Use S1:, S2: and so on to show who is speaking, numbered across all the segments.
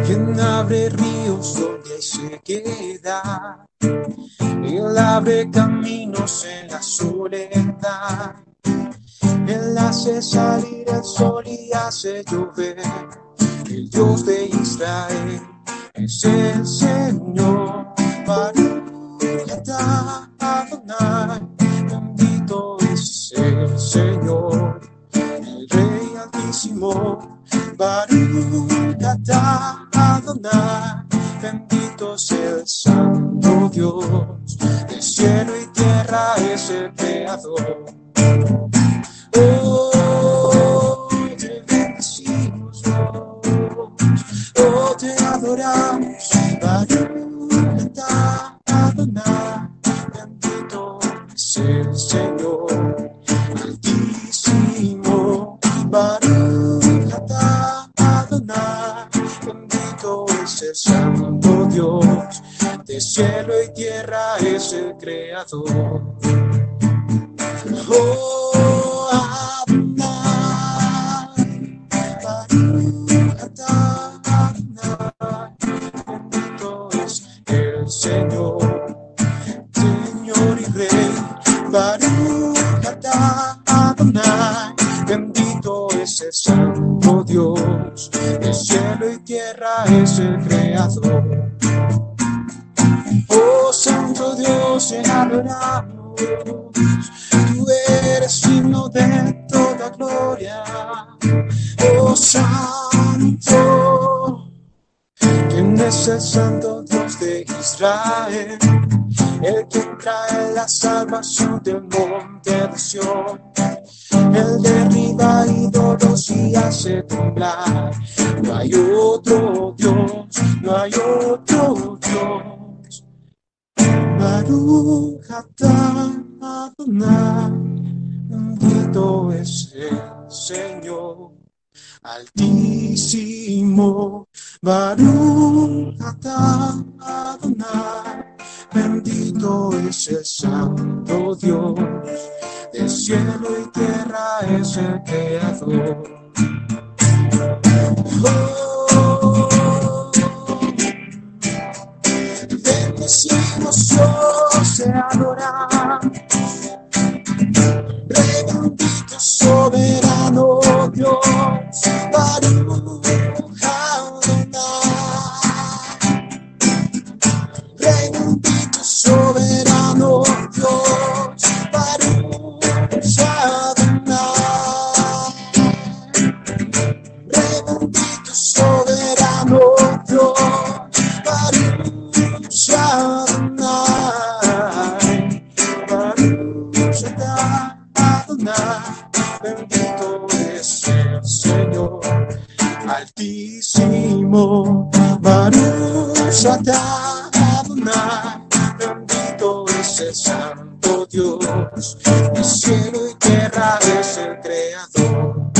S1: Quien abre ríos donde hay sequedad, Él abre caminos en la soledad. Él hace salir el sol y hace llover. El Dios de Israel es el Señor. Baruch atah Adonai, bendito es el Señor, el Rey Altísimo. Baruch atah Adonai, bendito es el Santo Dios, del cielo y tierra es el Creador. Oh, te bendecimos, oh, te adoramos. Baruch atah Adonai, bendito es el Señor Altísimo. Baruch atah Adonai, bendito es el Santo Dios, de cielo y tierra es el Creador. Oh, Adonai, Baruch atah Adonai, bendito es el Señor, Señor y Rey. Baruch atah Adonai, bendito es el Santo Dios, el cielo y tierra es el Creador. Oh, Santo Dios, te adoramos. Tú eres digno de toda gloria. Oh, Santo, ¿quién es el Santo Dios de Israel? El que trae la salvación del monte de Sión. Él derriba ídolos y hace temblar. No hay otro Dios, no hay otro Dios. Baruch atah Adonai, bendito es el Señor Altísimo. Baruch atah Adonai, bendito es el Santo Dios, del cielo y tierra es el Creador. Oh, bendecimos Dios, te adoramos. Rey bendito, soberano Dios, Baruch Adonai. Rey bendito, soberano Dios, Baruch Adonai. Rey bendito, soberano Dios, Baruch Adonai. Baruch Adonai, bendito es el Señor Altísimo. Baruch atah Adonai, bendito es el Santo Dios, el cielo y tierra es el Creador.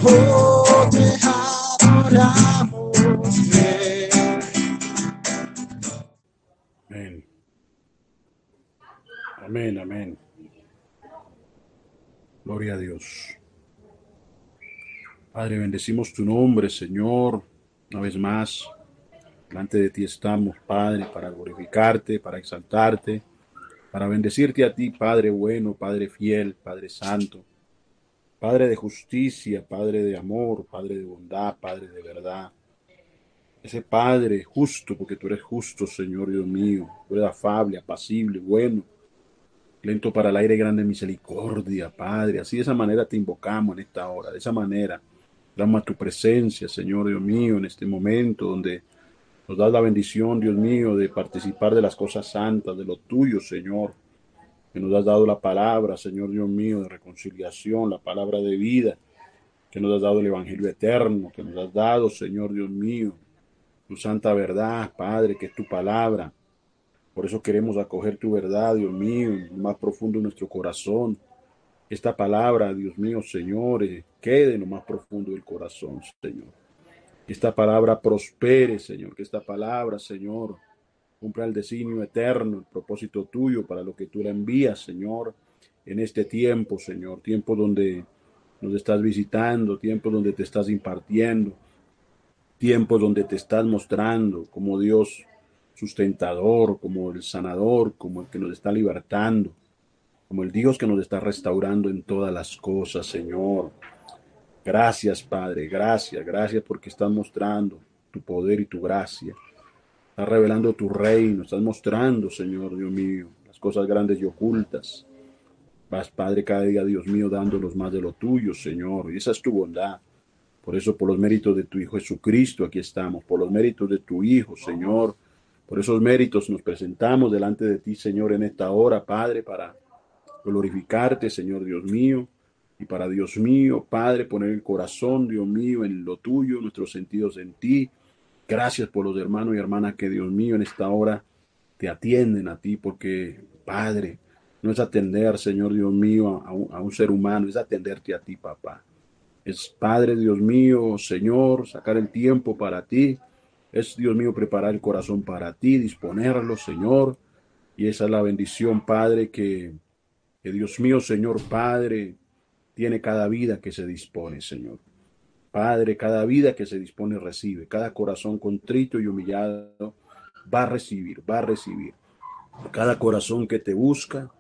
S1: Oh, te adoramos, Rey.
S2: Amén. Amén, amén. Gloria a Dios. Padre, bendecimos tu nombre, Señor. Una vez más, delante de ti estamos, Padre, para glorificarte, para exaltarte, para bendecirte a ti, Padre bueno, Padre fiel, Padre santo, Padre de justicia, Padre de amor, Padre de bondad, Padre de verdad. Ese Padre justo, porque tú eres justo, Señor Dios mío. Tú eres afable, apacible, bueno, lento para el aire, grande misericordia, Padre. Así de esa manera te invocamos en esta hora, de esa manera damos a tu presencia, Señor Dios mío, en este momento donde nos das la bendición, Dios mío, de participar de las cosas santas, de lo tuyo, Señor, que nos has dado la palabra, Señor Dios mío, de reconciliación, la palabra de vida, que nos has dado el Evangelio eterno, que nos has dado, Señor Dios mío, tu santa verdad, Padre, que es tu palabra. Por eso queremos acoger tu verdad, Dios mío, en lo más profundo de nuestro corazón. Esta palabra, Dios mío, Señor, quede en lo más profundo del corazón, Señor. Que esta palabra prospere, Señor. Que esta palabra, Señor, cumpla el designio eterno, el propósito tuyo para lo que tú la envías, Señor. en este tiempo, Señor, tiempo donde nos estás visitando, tiempo donde te estás impartiendo, tiempos donde te estás mostrando como Dios sustentador, como el sanador, como el que nos está libertando, como el Dios que nos está restaurando en todas las cosas, Señor. Gracias, Padre, gracias, gracias porque estás mostrando tu poder y tu gracia. Estás revelando tu reino, estás mostrando, Señor Dios mío, las cosas grandes y ocultas. Vas, Padre, cada día, Dios mío, dándonos más de lo tuyo, Señor. Y esa es tu bondad. Por eso, por los méritos de tu Hijo Jesucristo, aquí estamos. Por los méritos de tu Hijo, Señor. Por esos méritos nos presentamos delante de ti, Señor, en esta hora, Padre, para glorificarte, Señor Dios mío. Y para Dios mío, Padre, poner el corazón, Dios mío, en lo tuyo, nuestros sentidos en ti. Gracias por los hermanos y hermanas que, Dios mío, en esta hora te atienden a ti, porque, Padre, no es atender, Señor Dios mío, a un ser humano, es atenderte a ti, papá. Es, Padre, Dios mío, Señor, sacar el tiempo para ti. Es, Dios mío, preparar el corazón para ti, disponerlo, Señor. Y esa es la bendición, Padre, que Dios mío, Señor, Padre, tiene cada vida que se dispone, Señor. Padre, cada vida que se dispone recibe. Cada corazón contrito y humillado va a recibir, va a recibir. Cada corazón que te busca,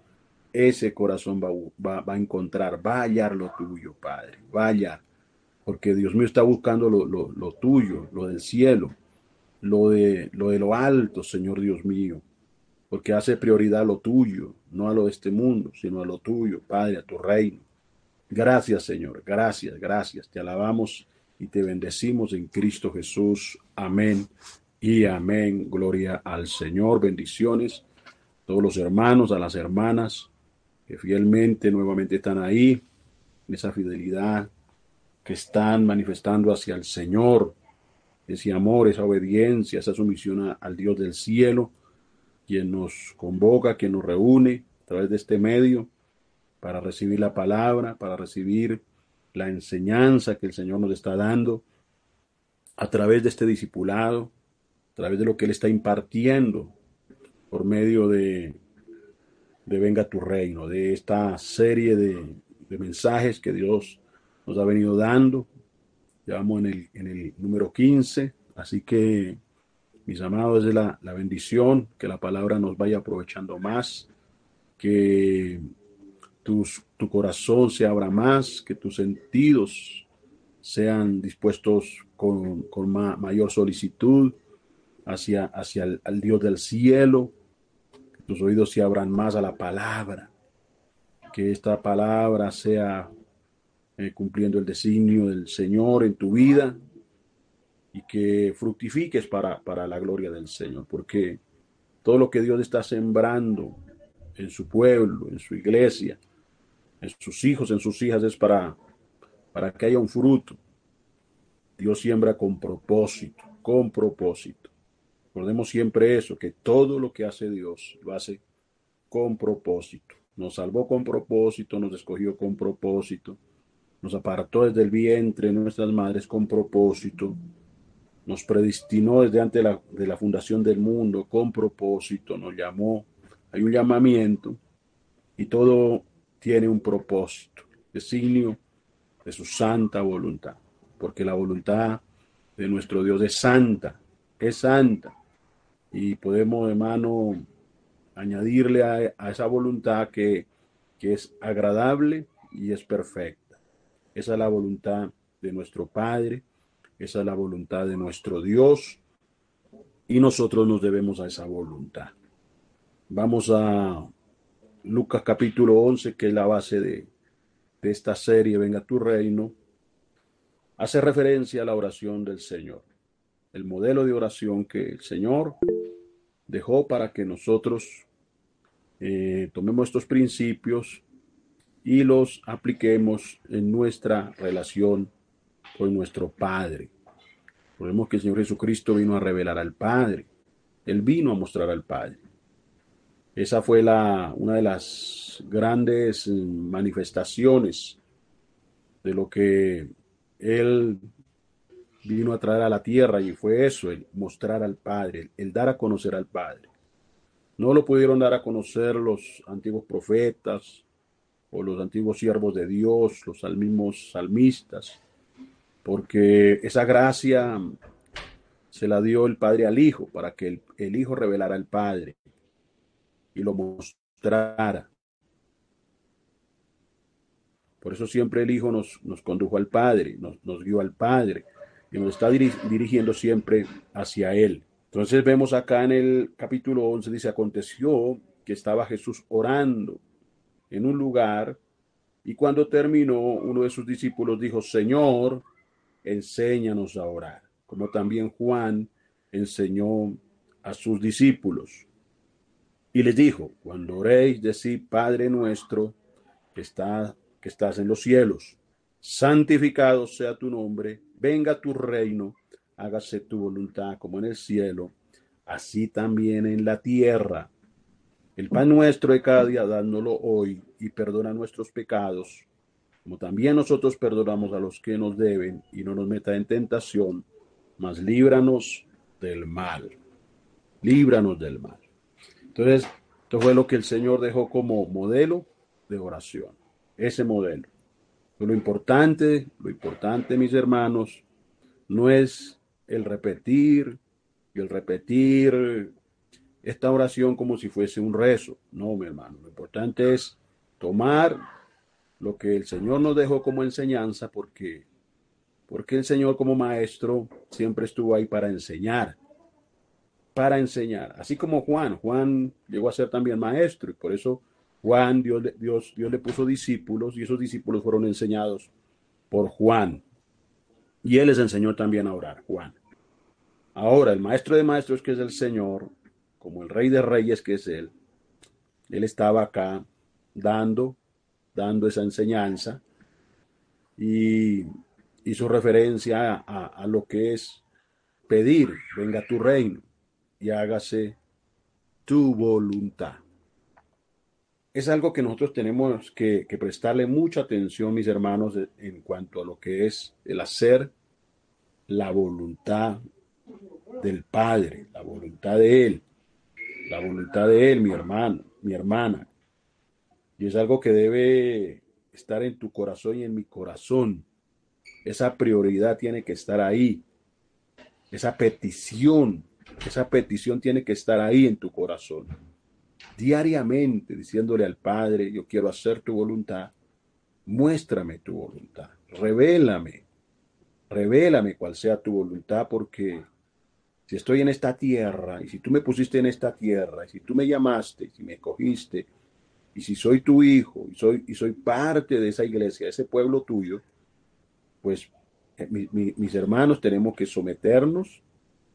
S2: ese corazón va a encontrar, va a hallar lo tuyo, Padre, va a hallar. Porque Dios mío está buscando lo tuyo, lo del cielo, lo alto, Señor Dios mío. Porque hace prioridad lo tuyo, no a lo de este mundo, sino a lo tuyo, Padre, a tu reino. Gracias, Señor, gracias, gracias. Te alabamos y te bendecimos en Cristo Jesús. Amén y amén. Gloria al Señor. Bendiciones a todos los hermanos, a las hermanas que fielmente nuevamente están ahí, en esa fidelidad que están manifestando hacia el Señor, ese amor, esa obediencia, esa sumisión al Dios del cielo, quien nos convoca, quien nos reúne a través de este medio para recibir la palabra, para recibir la enseñanza que el Señor nos está dando a través de este discipulado, a través de lo que Él está impartiendo por medio de Venga tu Reino, de esta serie de mensajes que Dios nos ha venido dando. Ya vamos en el número 15, así que, mis amados, es la bendición, que la palabra nos vaya aprovechando más, que tu corazón se abra más, que tus sentidos sean dispuestos con mayor solicitud hacia al Dios del cielo, que tus oídos se abran más a la palabra, que esta palabra sea cumpliendo el designio del Señor en tu vida y que fructifiques para la gloria del Señor, porque todo lo que Dios está sembrando en su pueblo, en su iglesia, en sus hijos, en sus hijas, es para que haya un fruto. Dios siembra con propósito, con propósito. Recordemos siempre eso, que todo lo que hace Dios lo hace con propósito. Nos salvó con propósito, nos escogió con propósito, nos apartó desde el vientre de nuestras madres con propósito, nos predestinó desde antes de la fundación del mundo con propósito, nos llamó. Hay un llamamiento y todo tiene un propósito, designio de su santa voluntad, porque la voluntad de nuestro Dios es santa, y podemos, hermano, añadirle a esa voluntad que es agradable y es perfecta. Esa es la voluntad de nuestro Padre, esa es la voluntad de nuestro Dios, y nosotros nos debemos a esa voluntad. Vamos a Lucas capítulo 11, que es la base de esta serie, Venga tu Reino. Hace referencia a la oración del Señor, el modelo de oración que el Señor dejó para que nosotros tomemos estos principios y los apliquemos en nuestra relación con nuestro Padre. Recordemos que el Señor Jesucristo vino a revelar al Padre. Él vino a mostrar al Padre. Esa fue una de las grandes manifestaciones de lo que Él vino a traer a la tierra, y fue eso, el mostrar al Padre, el dar a conocer al Padre. No lo pudieron dar a conocer los antiguos profetas, o los antiguos siervos de Dios, los mismos salmistas, porque esa gracia se la dio el Padre al Hijo para que el Hijo revelara al Padre y lo mostrara. Por eso siempre el Hijo nos condujo al Padre, nos guió al Padre y nos está dirigiendo siempre hacia Él. Entonces vemos acá en el capítulo 11, dice, aconteció que estaba Jesús orando en un lugar y cuando terminó, uno de sus discípulos dijo, Señor, enséñanos a orar, como también Juan enseñó a sus discípulos. Y les dijo, cuando oréis, decid, Padre nuestro, que estás en los cielos, santificado sea tu nombre, venga tu reino, hágase tu voluntad como en el cielo, así también en la tierra. El pan nuestro de cada día, dándolo hoy, y perdona nuestros pecados, como también nosotros perdonamos a los que nos deben, y no nos meta en tentación, mas líbranos del mal. Líbranos del mal. Entonces, esto fue lo que el Señor dejó como modelo de oración. Ese modelo. Lo importante, mis hermanos, no es el repetir y el repetir esta oración como si fuese un rezo. No, mi hermano. Lo importante es tomar lo que el Señor nos dejó como enseñanza porque el Señor como maestro siempre estuvo ahí para enseñar. Para enseñar. Así como Juan llegó a ser también maestro y por eso Juan, Dios le puso discípulos y esos discípulos fueron enseñados por Juan. Y él les enseñó también a orar, Juan. Ahora, el maestro de maestros que es el Señor, como el rey de reyes que es él estaba acá dando esa enseñanza y hizo referencia a lo que es pedir, venga tu reino y hágase tu voluntad. Es algo que nosotros tenemos que prestarle mucha atención, mis hermanos, en cuanto a lo que es el hacer la voluntad del Padre, la voluntad de Él, mi hermano, mi hermana. Y es algo que debe estar en tu corazón y en mi corazón. Esa prioridad tiene que estar ahí. Esa petición tiene que estar ahí en tu corazón. Diariamente diciéndole al Padre, yo quiero hacer tu voluntad, muéstrame tu voluntad, revélame cuál sea tu voluntad, porque si estoy en esta tierra, y si tú me pusiste en esta tierra, y si tú me llamaste, y si me cogiste, y si soy tu hijo, y soy parte de esa iglesia, de ese pueblo tuyo, pues mis hermanos tenemos que someternos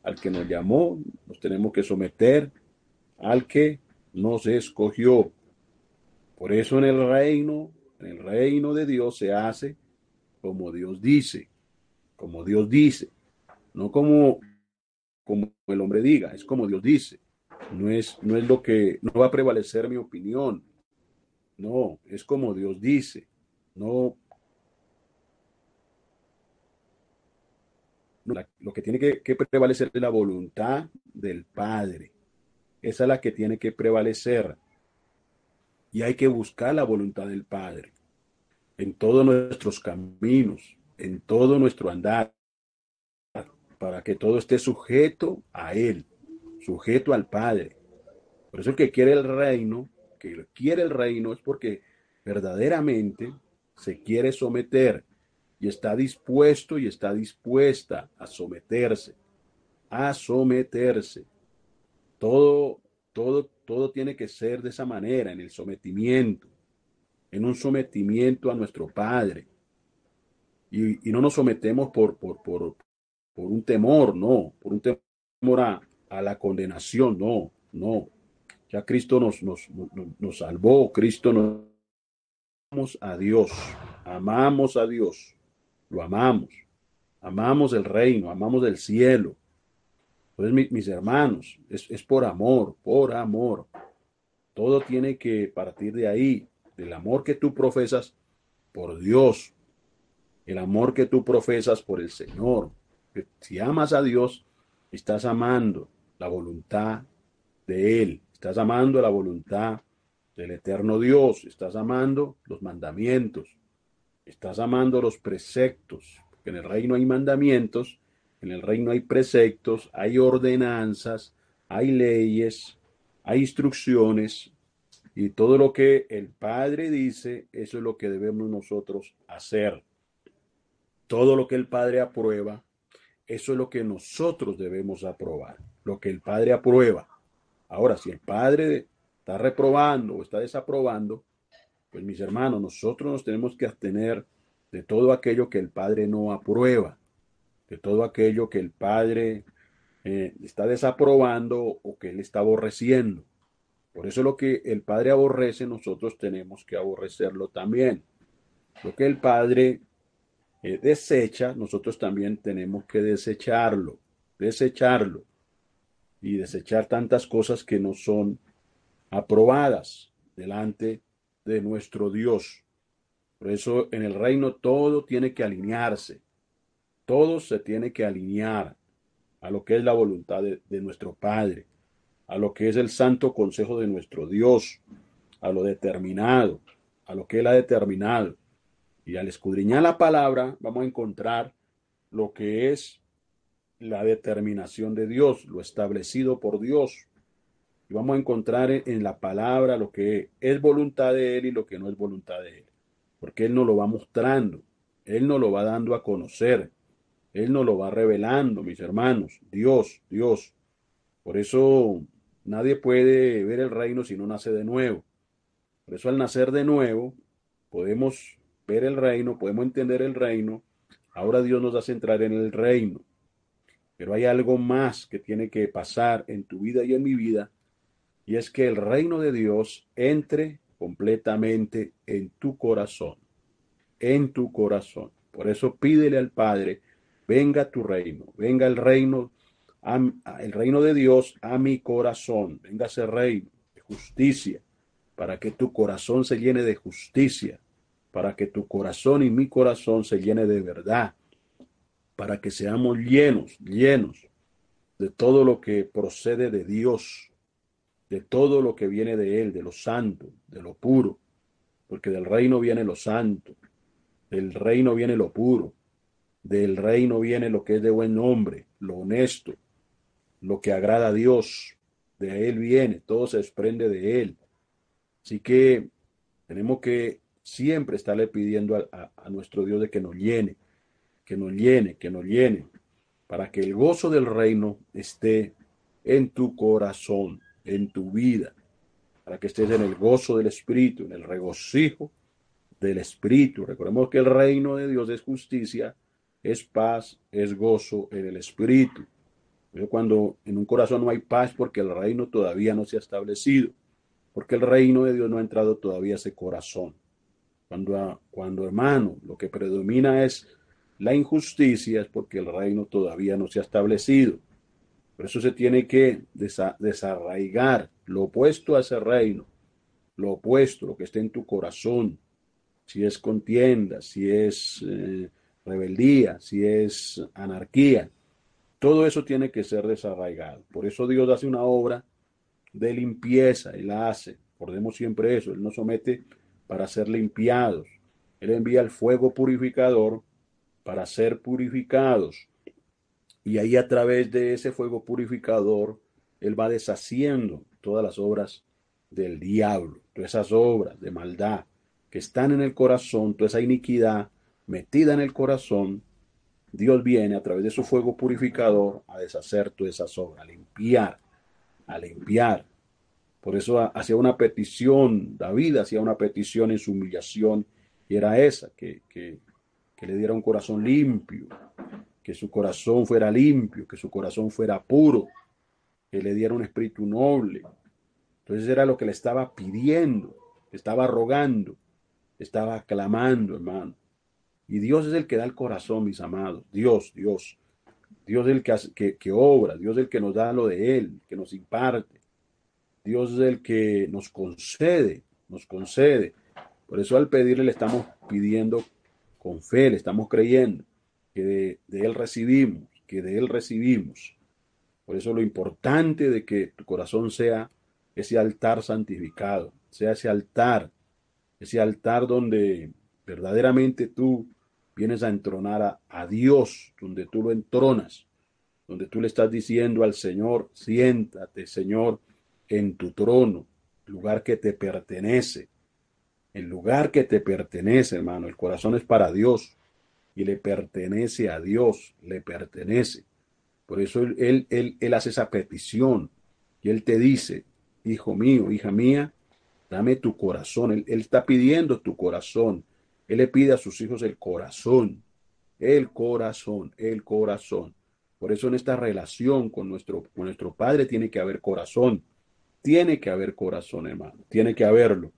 S2: al que nos llamó, nos tenemos que someter al que nos escogió. Por eso en el reino de Dios se hace como Dios dice, no como el hombre diga, es como Dios dice. No es lo que, no va a prevalecer mi opinión, no, es como Dios dice, no, lo que tiene que prevalecer es la voluntad del Padre, esa es la que tiene que prevalecer y hay que buscar la voluntad del Padre en todos nuestros caminos, en todo nuestro andar, para que todo esté sujeto a Él, sujeto al Padre. Por eso el que quiere el reino es porque verdaderamente se quiere someter y está dispuesto y está dispuesta a someterse, a someterse. Todo tiene que ser de esa manera, en el sometimiento, en un sometimiento a nuestro Padre. Y no nos sometemos por un temor, no, por un temor a la condenación, no, no. Ya Cristo nos salvó, Cristo nos amamos a Dios, lo amamos el reino, amamos el cielo. Entonces, mis hermanos, es por amor, por amor. Todo tiene que partir de ahí, del amor que tú profesas por Dios, el amor que tú profesas por el Señor. Si amas a Dios, estás amando la voluntad de Él, estás amando la voluntad del eterno Dios, estás amando los mandamientos, estás amando los preceptos, porque en el reino hay mandamientos, en el reino hay preceptos, hay ordenanzas, hay leyes, hay instrucciones, y todo lo que el Padre dice, eso es lo que debemos nosotros hacer. Todo lo que el Padre aprueba, eso es lo que nosotros debemos aprobar, lo que el Padre aprueba. Ahora, si el Padre está reprobando o está desaprobando, pues mis hermanos, nosotros nos tenemos que abstener de todo aquello que el Padre no aprueba, de todo aquello que el Padre está desaprobando o que Él está aborreciendo. Por eso lo que el Padre aborrece, nosotros tenemos que aborrecerlo también. Lo que el Padre desecha, nosotros también tenemos que desecharlo, desecharlo y desechar tantas cosas que no son aprobadas delante de nuestro Dios. Por eso en el reino todo tiene que alinearse, todo se tiene que alinear a lo que es la voluntad de nuestro Padre, a lo que es el santo consejo de nuestro Dios, a lo determinado, a lo que Él ha determinado. Y al escudriñar la palabra vamos a encontrar lo que es la determinación de Dios, lo establecido por Dios. Y vamos a encontrar en la palabra lo que es voluntad de Él y lo que no es voluntad de Él. Porque Él nos lo va mostrando, Él nos lo va dando a conocer, Él nos lo va revelando, mis hermanos. Dios, Dios. Por eso nadie puede ver el reino si no nace de nuevo. Por eso al nacer de nuevo podemos ver el reino, podemos entender el reino. Ahora Dios nos hace entrar en el reino. Pero hay algo más que tiene que pasar en tu vida y en mi vida, y es que el reino de Dios entre completamente en tu corazón, en tu corazón. Por eso pídele al Padre, venga tu reino, venga el reino de Dios a mi corazón, venga ese reino de justicia, para que tu corazón se llene de justicia, para que tu corazón y mi corazón se llene de verdad, para que seamos llenos, llenos de todo lo que procede de Dios, de todo lo que viene de Él, de lo santo, de lo puro, porque del reino viene lo santo, del reino viene lo puro, del reino viene lo que es de buen nombre, lo honesto, lo que agrada a Dios, de Él viene, todo se desprende de Él. Así que tenemos que siempre estarle pidiendo a nuestro Dios de que nos llene, que nos llene, que nos llene, para que el gozo del reino esté en tu corazón, en tu vida, para que estés en el gozo del Espíritu, en el regocijo del Espíritu. Recordemos que el reino de Dios es justicia, es paz, es gozo en el Espíritu. Pero cuando en un corazón no hay paz, porque el reino todavía no se ha establecido, porque el reino de Dios no ha entrado todavía a ese corazón. Cuando hermano, lo que predomina es la injusticia, es porque el reino todavía no se ha establecido. Por eso se tiene que desarraigar lo opuesto a ese reino, lo opuesto, lo que esté en tu corazón, si es contienda, si es rebeldía, si es anarquía, todo eso tiene que ser desarraigado. Por eso Dios hace una obra de limpieza, Él la hace, recordemos siempre eso, Él nos somete para ser limpiados, Él envía el fuego purificador para ser purificados, y ahí a través de ese fuego purificador, Él va deshaciendo todas las obras del diablo, todas esas obras de maldad que están en el corazón, toda esa iniquidad metida en el corazón. Dios viene a través de su fuego purificador a deshacer todas esas obras, a limpiar, a limpiar. Por eso hacía una petición, David hacía una petición en su humillación, y era esa, que le diera un corazón limpio, que su corazón fuera limpio, que su corazón fuera puro, que le diera un espíritu noble. Entonces era lo que le estaba pidiendo, estaba rogando, estaba clamando, hermano. Y Dios es el que da el corazón, mis amados. Dios, Dios. Dios es el que obra, Dios es el que nos da lo de Él, que nos imparte. Dios es el que nos concede, nos concede. Por eso al pedirle le estamos pidiendo con fe, le estamos creyendo que de Él recibimos, que de Él recibimos. Por eso lo importante de que tu corazón sea ese altar santificado, sea ese altar donde verdaderamente tú vienes a entronar a Dios, donde tú lo entronas, donde tú le estás diciendo al Señor, siéntate, Señor, en tu trono, lugar que te pertenece, el lugar que te pertenece, hermano. El corazón es para Dios y le pertenece a Dios, le pertenece. Por eso él hace esa petición y él te dice, hijo mío, hija mía, dame tu corazón. Él está pidiendo tu corazón. Él le pide a sus hijos el corazón, el corazón, el corazón. Por eso en esta relación con nuestro Padre tiene que haber corazón. Tiene que haber corazón, hermano. Tiene que haberlo.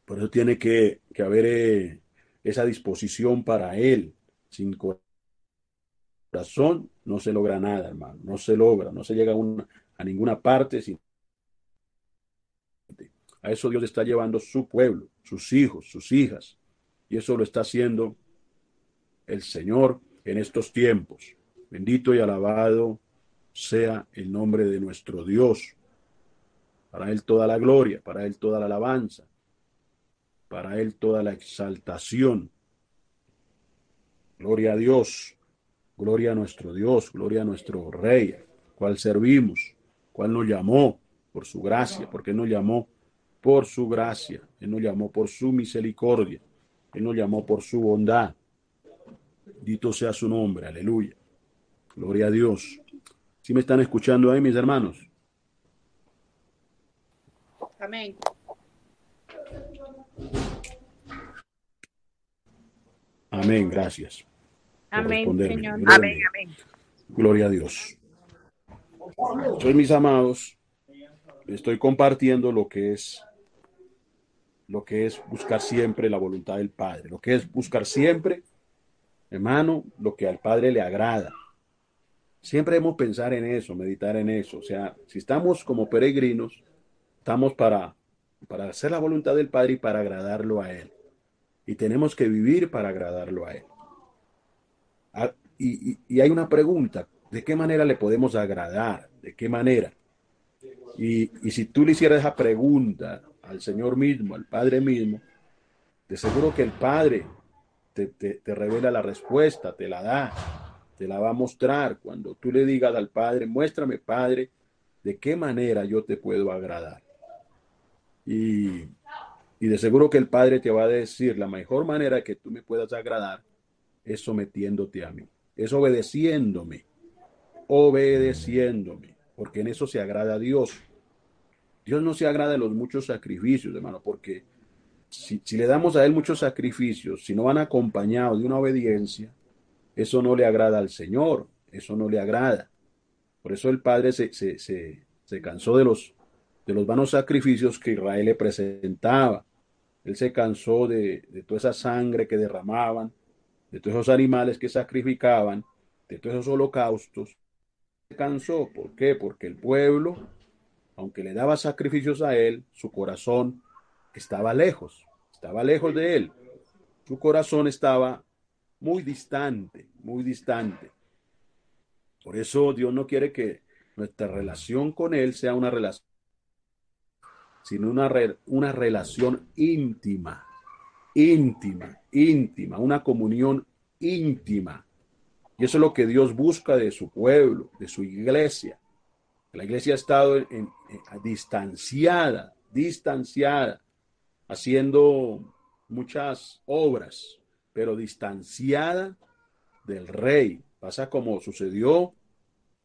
S2: Por eso tiene que haber esa disposición para Él. Sin corazón no se logra nada, hermano. No se logra, no se llega a ninguna parte. A eso Dios está llevando su pueblo, sus hijos, sus hijas. Y eso lo está haciendo el Señor en estos tiempos. Bendito y alabado sea el nombre de nuestro Dios. Para Él toda la gloria, para Él toda la alabanza, para Él toda la exaltación. Gloria a Dios, gloria a nuestro Dios, gloria a nuestro Rey, cual servimos, cual nos llamó por su gracia, porque Él nos llamó por su gracia, Él nos llamó por su misericordia, Él nos llamó por su bondad. Bendito sea su nombre, aleluya. Gloria a Dios. ¿Sí me están escuchando ahí, mis hermanos?
S3: Amén.
S2: Amén, gracias por
S3: Amén,
S2: responderme.
S3: Señor.
S4: Amén, amén.
S2: Gloria a Dios. Soy mis amados, estoy compartiendo lo que es buscar siempre la voluntad del Padre, lo que es buscar siempre, hermano, lo que al Padre le agrada. Siempre debemos pensar en eso, meditar en eso. O sea, si estamos como peregrinos, estamos para hacer la voluntad del Padre y para agradarlo a Él. Y tenemos que vivir para agradarlo a Él. Y hay una pregunta, ¿de qué manera le podemos agradar? ¿De qué manera? Y si tú le hicieras esa pregunta al Señor mismo, al Padre mismo, de seguro que el Padre te revela la respuesta, te la da, te la va a mostrar. Cuando tú le digas al Padre, muéstrame, Padre, de qué manera yo te puedo agradar. Y, y de seguro que el Padre te va a decir, la mejor manera que tú me puedas agradar es sometiéndote a mí, es obedeciéndome, obedeciéndome, porque en eso se agrada a Dios. Dios no se agrada de los muchos sacrificios, hermano, porque si le damos a Él muchos sacrificios, si no van acompañados de una obediencia, eso no le agrada al Señor, eso no le agrada. Por eso el Padre se cansó de los vanos sacrificios que Israel le presentaba. Él se cansó de toda esa sangre que derramaban, de todos esos animales que sacrificaban, de todos esos holocaustos. Se cansó, ¿por qué? Porque el pueblo, aunque le daba sacrificios a él, su corazón estaba lejos de él. Su corazón estaba muy distante, muy distante. Por eso Dios no quiere que nuestra relación con Él sea una relación, sino una relación íntima, íntima, íntima, una comunión íntima. Y eso es lo que Dios busca de su pueblo, de su iglesia. La iglesia ha estado distanciada, distanciada, haciendo muchas obras, pero distanciada del rey. Pasa como sucedió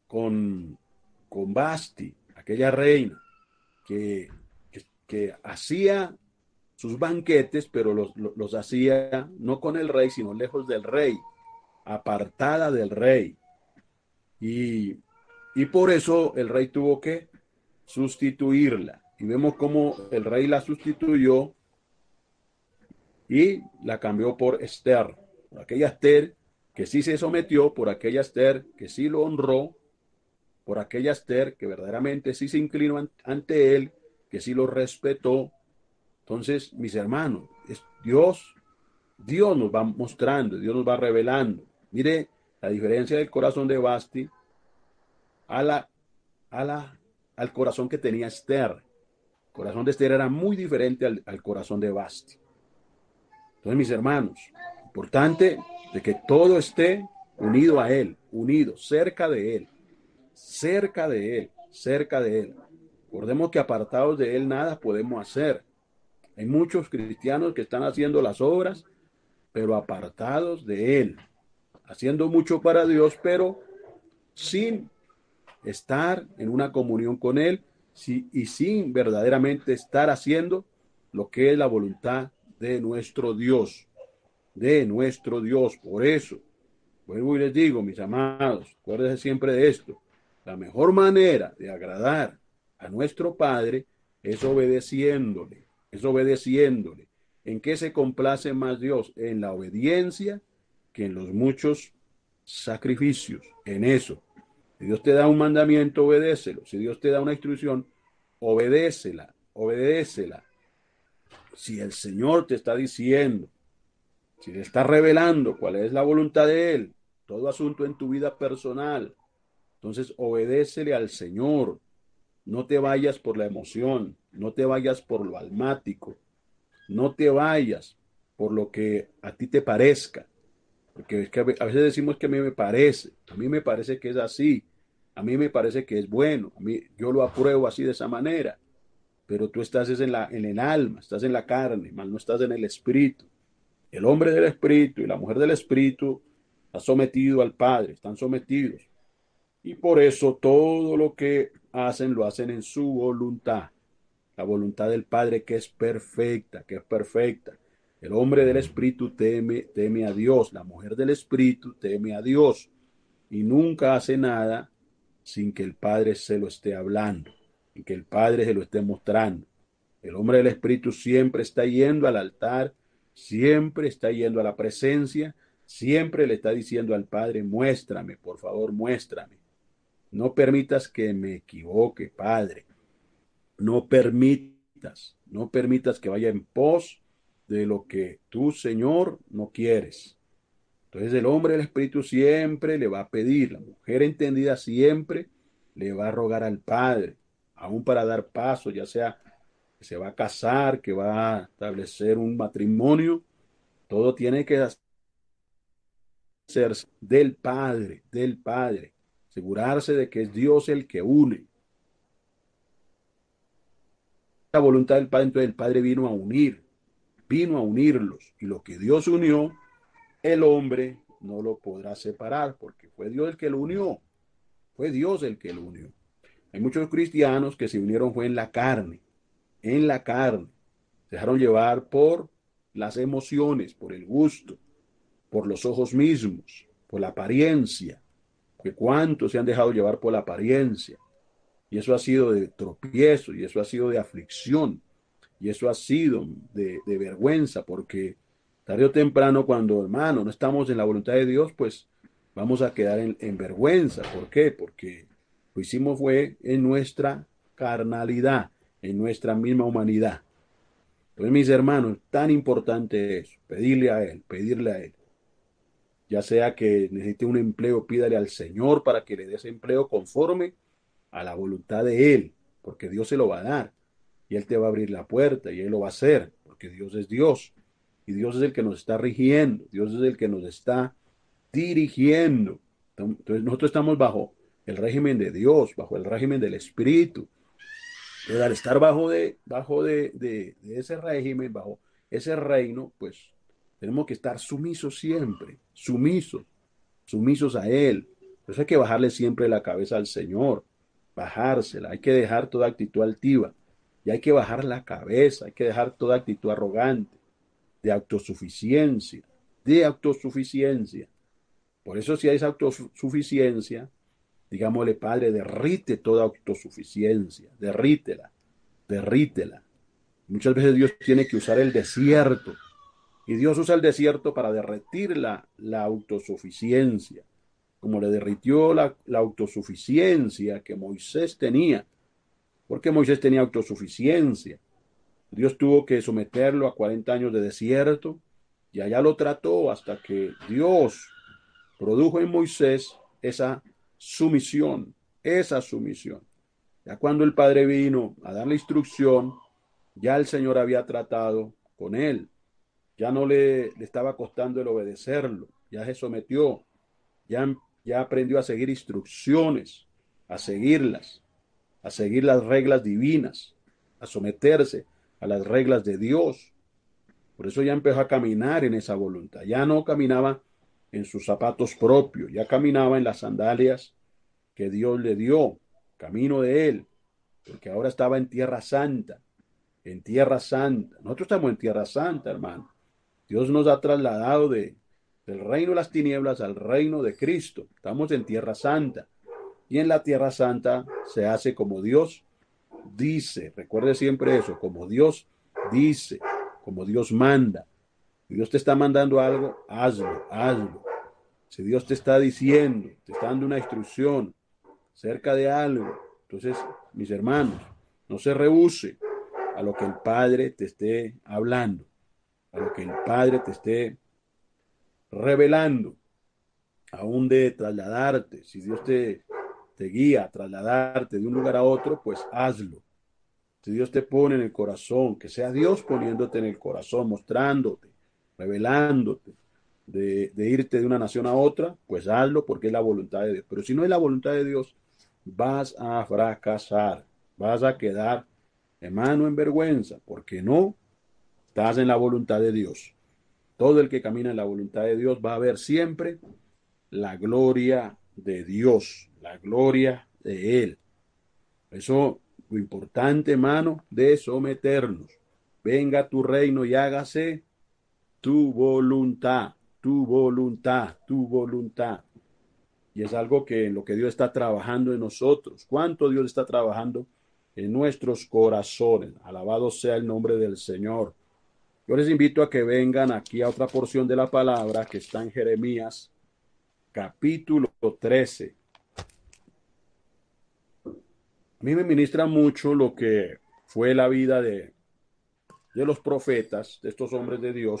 S2: con, con Basti, aquella reina que hacía sus banquetes, pero los hacía no con el rey, sino lejos del rey, apartada del rey. Y, y por eso el rey tuvo que sustituirla. Y vemos cómo el rey la sustituyó y la cambió por Esther, por aquella Esther que sí se sometió, por aquella Esther que sí lo honró, por aquella Esther que verdaderamente sí se inclinó ante él, que sí lo respetó. Entonces, mis hermanos, es Dios nos va mostrando, Dios nos va revelando. Mire la diferencia del corazón de Basti a la, al corazón que tenía Esther. El corazón de Esther era muy diferente al corazón de Basti. Entonces, mis hermanos, importante de que todo esté unido a Él, unido, cerca de Él, cerca de Él, cerca de Él. Recordemos que apartados de Él nada podemos hacer. Hay muchos cristianos que están haciendo las obras, pero apartados de Él, haciendo mucho para Dios, pero sin estar en una comunión con Él y sin verdaderamente estar haciendo lo que es la voluntad de nuestro Dios, de nuestro Dios. Por eso, vuelvo y les digo, mis amados, acuérdense siempre de esto. La mejor manera de agradar a nuestro Padre es obedeciéndole, es obedeciéndole. ¿En qué se complace más Dios? En la obediencia que en los muchos sacrificios, en eso. Si Dios te da un mandamiento, obedécelo. Si Dios te da una instrucción, obedécela, obedécela. Si el Señor te está diciendo, si te está revelando cuál es la voluntad de Él, todo asunto en tu vida personal, entonces obedécele al Señor. No te vayas por la emoción, no te vayas por lo almático, no te vayas por lo que a ti te parezca. Porque es que a veces decimos que a mí me parece que es así, a mí me parece que es bueno, a mí, yo lo apruebo así de esa manera, pero tú estás en el alma, estás en la carne, más no estás en el espíritu. El hombre del espíritu y la mujer del espíritu están sometidos al Padre, están sometidos. Y por eso todo lo que hacen lo hacen en su voluntad. La voluntad del Padre que es perfecta, que es perfecta. El hombre del espíritu teme a Dios. La mujer del espíritu teme a Dios. Y nunca hace nada sin que el Padre se lo esté hablando, y que el Padre se lo esté mostrando. El hombre del espíritu siempre está yendo al altar, siempre está yendo a la presencia, siempre le está diciendo al Padre, muéstrame, por favor, muéstrame. No permitas que me equivoque, Padre. No permitas que vaya en pos de lo que tú, Señor, no quieres. Entonces el hombre del Espíritu siempre le va a pedir, la mujer entendida siempre le va a rogar al Padre, aún para dar paso, ya sea que se va a casar, que va a establecer un matrimonio, todo tiene que hacerse del Padre, asegurarse de que es Dios el que une. La voluntad del Padre, entonces el Padre vino a unirlos, y lo que Dios unió, el hombre no lo podrá separar, porque fue Dios el que lo unió, fue Dios el que lo unió. Hay muchos cristianos que se unieron fue en la carne, se dejaron llevar por las emociones, por el gusto, por los ojos mismos, por la apariencia, que cuántos se han dejado llevar por la apariencia, y eso ha sido de tropiezo, y eso ha sido de aflicción, y eso ha sido de vergüenza, porque tarde o temprano, cuando, hermano, no estamos en la voluntad de Dios, pues vamos a quedar en vergüenza. ¿Por qué? Porque lo hicimos fue en nuestra carnalidad, en nuestra misma humanidad. Entonces, mis hermanos, tan importante es pedirle a Él. Ya sea que necesite un empleo, pídale al Señor para que le dé ese empleo conforme a la voluntad de Él, porque Dios se lo va a dar. Y Él te va a abrir la puerta y Él lo va a hacer, porque Dios es Dios. Y Dios es el que nos está rigiendo, Dios es el que nos está dirigiendo. Entonces nosotros estamos bajo el régimen de Dios, bajo el régimen del Espíritu. Entonces al estar bajo de ese régimen, bajo ese reino, pues tenemos que estar sumisos siempre, sumisos a Él. Por eso hay que bajarle siempre la cabeza al Señor, bajársela, hay que dejar toda actitud altiva. Y hay que bajar la cabeza, hay que dejar toda actitud arrogante, de autosuficiencia, de autosuficiencia. Por eso si hay esa autosuficiencia, digámosle, Padre, derrite toda autosuficiencia, derrítela. Muchas veces Dios tiene que usar el desierto, y Dios usa el desierto para derretir la autosuficiencia, como le derritió la autosuficiencia que Moisés tenía, porque Moisés tenía autosuficiencia. Dios tuvo que someterlo a 40 años de desierto y allá lo trató hasta que Dios produjo en Moisés esa sumisión, esa sumisión. Ya cuando el padre vino a dar la instrucción, ya el Señor había tratado con él. Ya no le estaba costando el obedecerlo. Ya se sometió. Ya, ya aprendió a seguir instrucciones, a seguirlas, a seguir las reglas divinas, a someterse a las reglas de Dios. Por eso ya empezó a caminar en esa voluntad. Ya no caminaba en sus zapatos propios, ya caminaba en las sandalias que Dios le dio, camino de él, porque ahora estaba en tierra santa, en tierra santa. Nosotros estamos en tierra santa, hermano. Dios nos ha trasladado del reino de las tinieblas al reino de Cristo. Estamos en tierra santa. Y en la tierra santa se hace como Dios dice. Recuerde siempre eso, como Dios dice, como Dios manda. Si Dios te está mandando algo, hazlo, hazlo. Si Dios te está diciendo, te está dando una instrucción cerca de algo, entonces, mis hermanos, no se rehúse a lo que el Padre te esté hablando, a lo que el Padre te esté revelando, aún de trasladarte. Si Dios te guía a trasladarte de un lugar a otro, pues hazlo. Si Dios te pone en el corazón, que sea Dios poniéndote en el corazón, mostrándote, revelándote, de irte de una nación a otra, pues hazlo porque es la voluntad de Dios. Pero si no es la voluntad de Dios, vas a fracasar, vas a quedar, hermano, en vergüenza, porque no estás en la voluntad de Dios. Todo el que camina en la voluntad de Dios va a ver siempre la gloria de Dios, la gloria de Él. Eso, lo importante, hermano, de someternos. Venga tu reino y hágase tu voluntad, tu voluntad, tu voluntad. Y es algo que en lo que Dios está trabajando en nosotros. ¿Cuánto Dios está trabajando en nuestros corazones? Alabado sea el nombre del Señor. Yo les invito a que vengan aquí a otra porción de la palabra que está en Jeremías, capítulo 13. A mí me ministra mucho lo que fue la vida de los profetas, de estos hombres de Dios,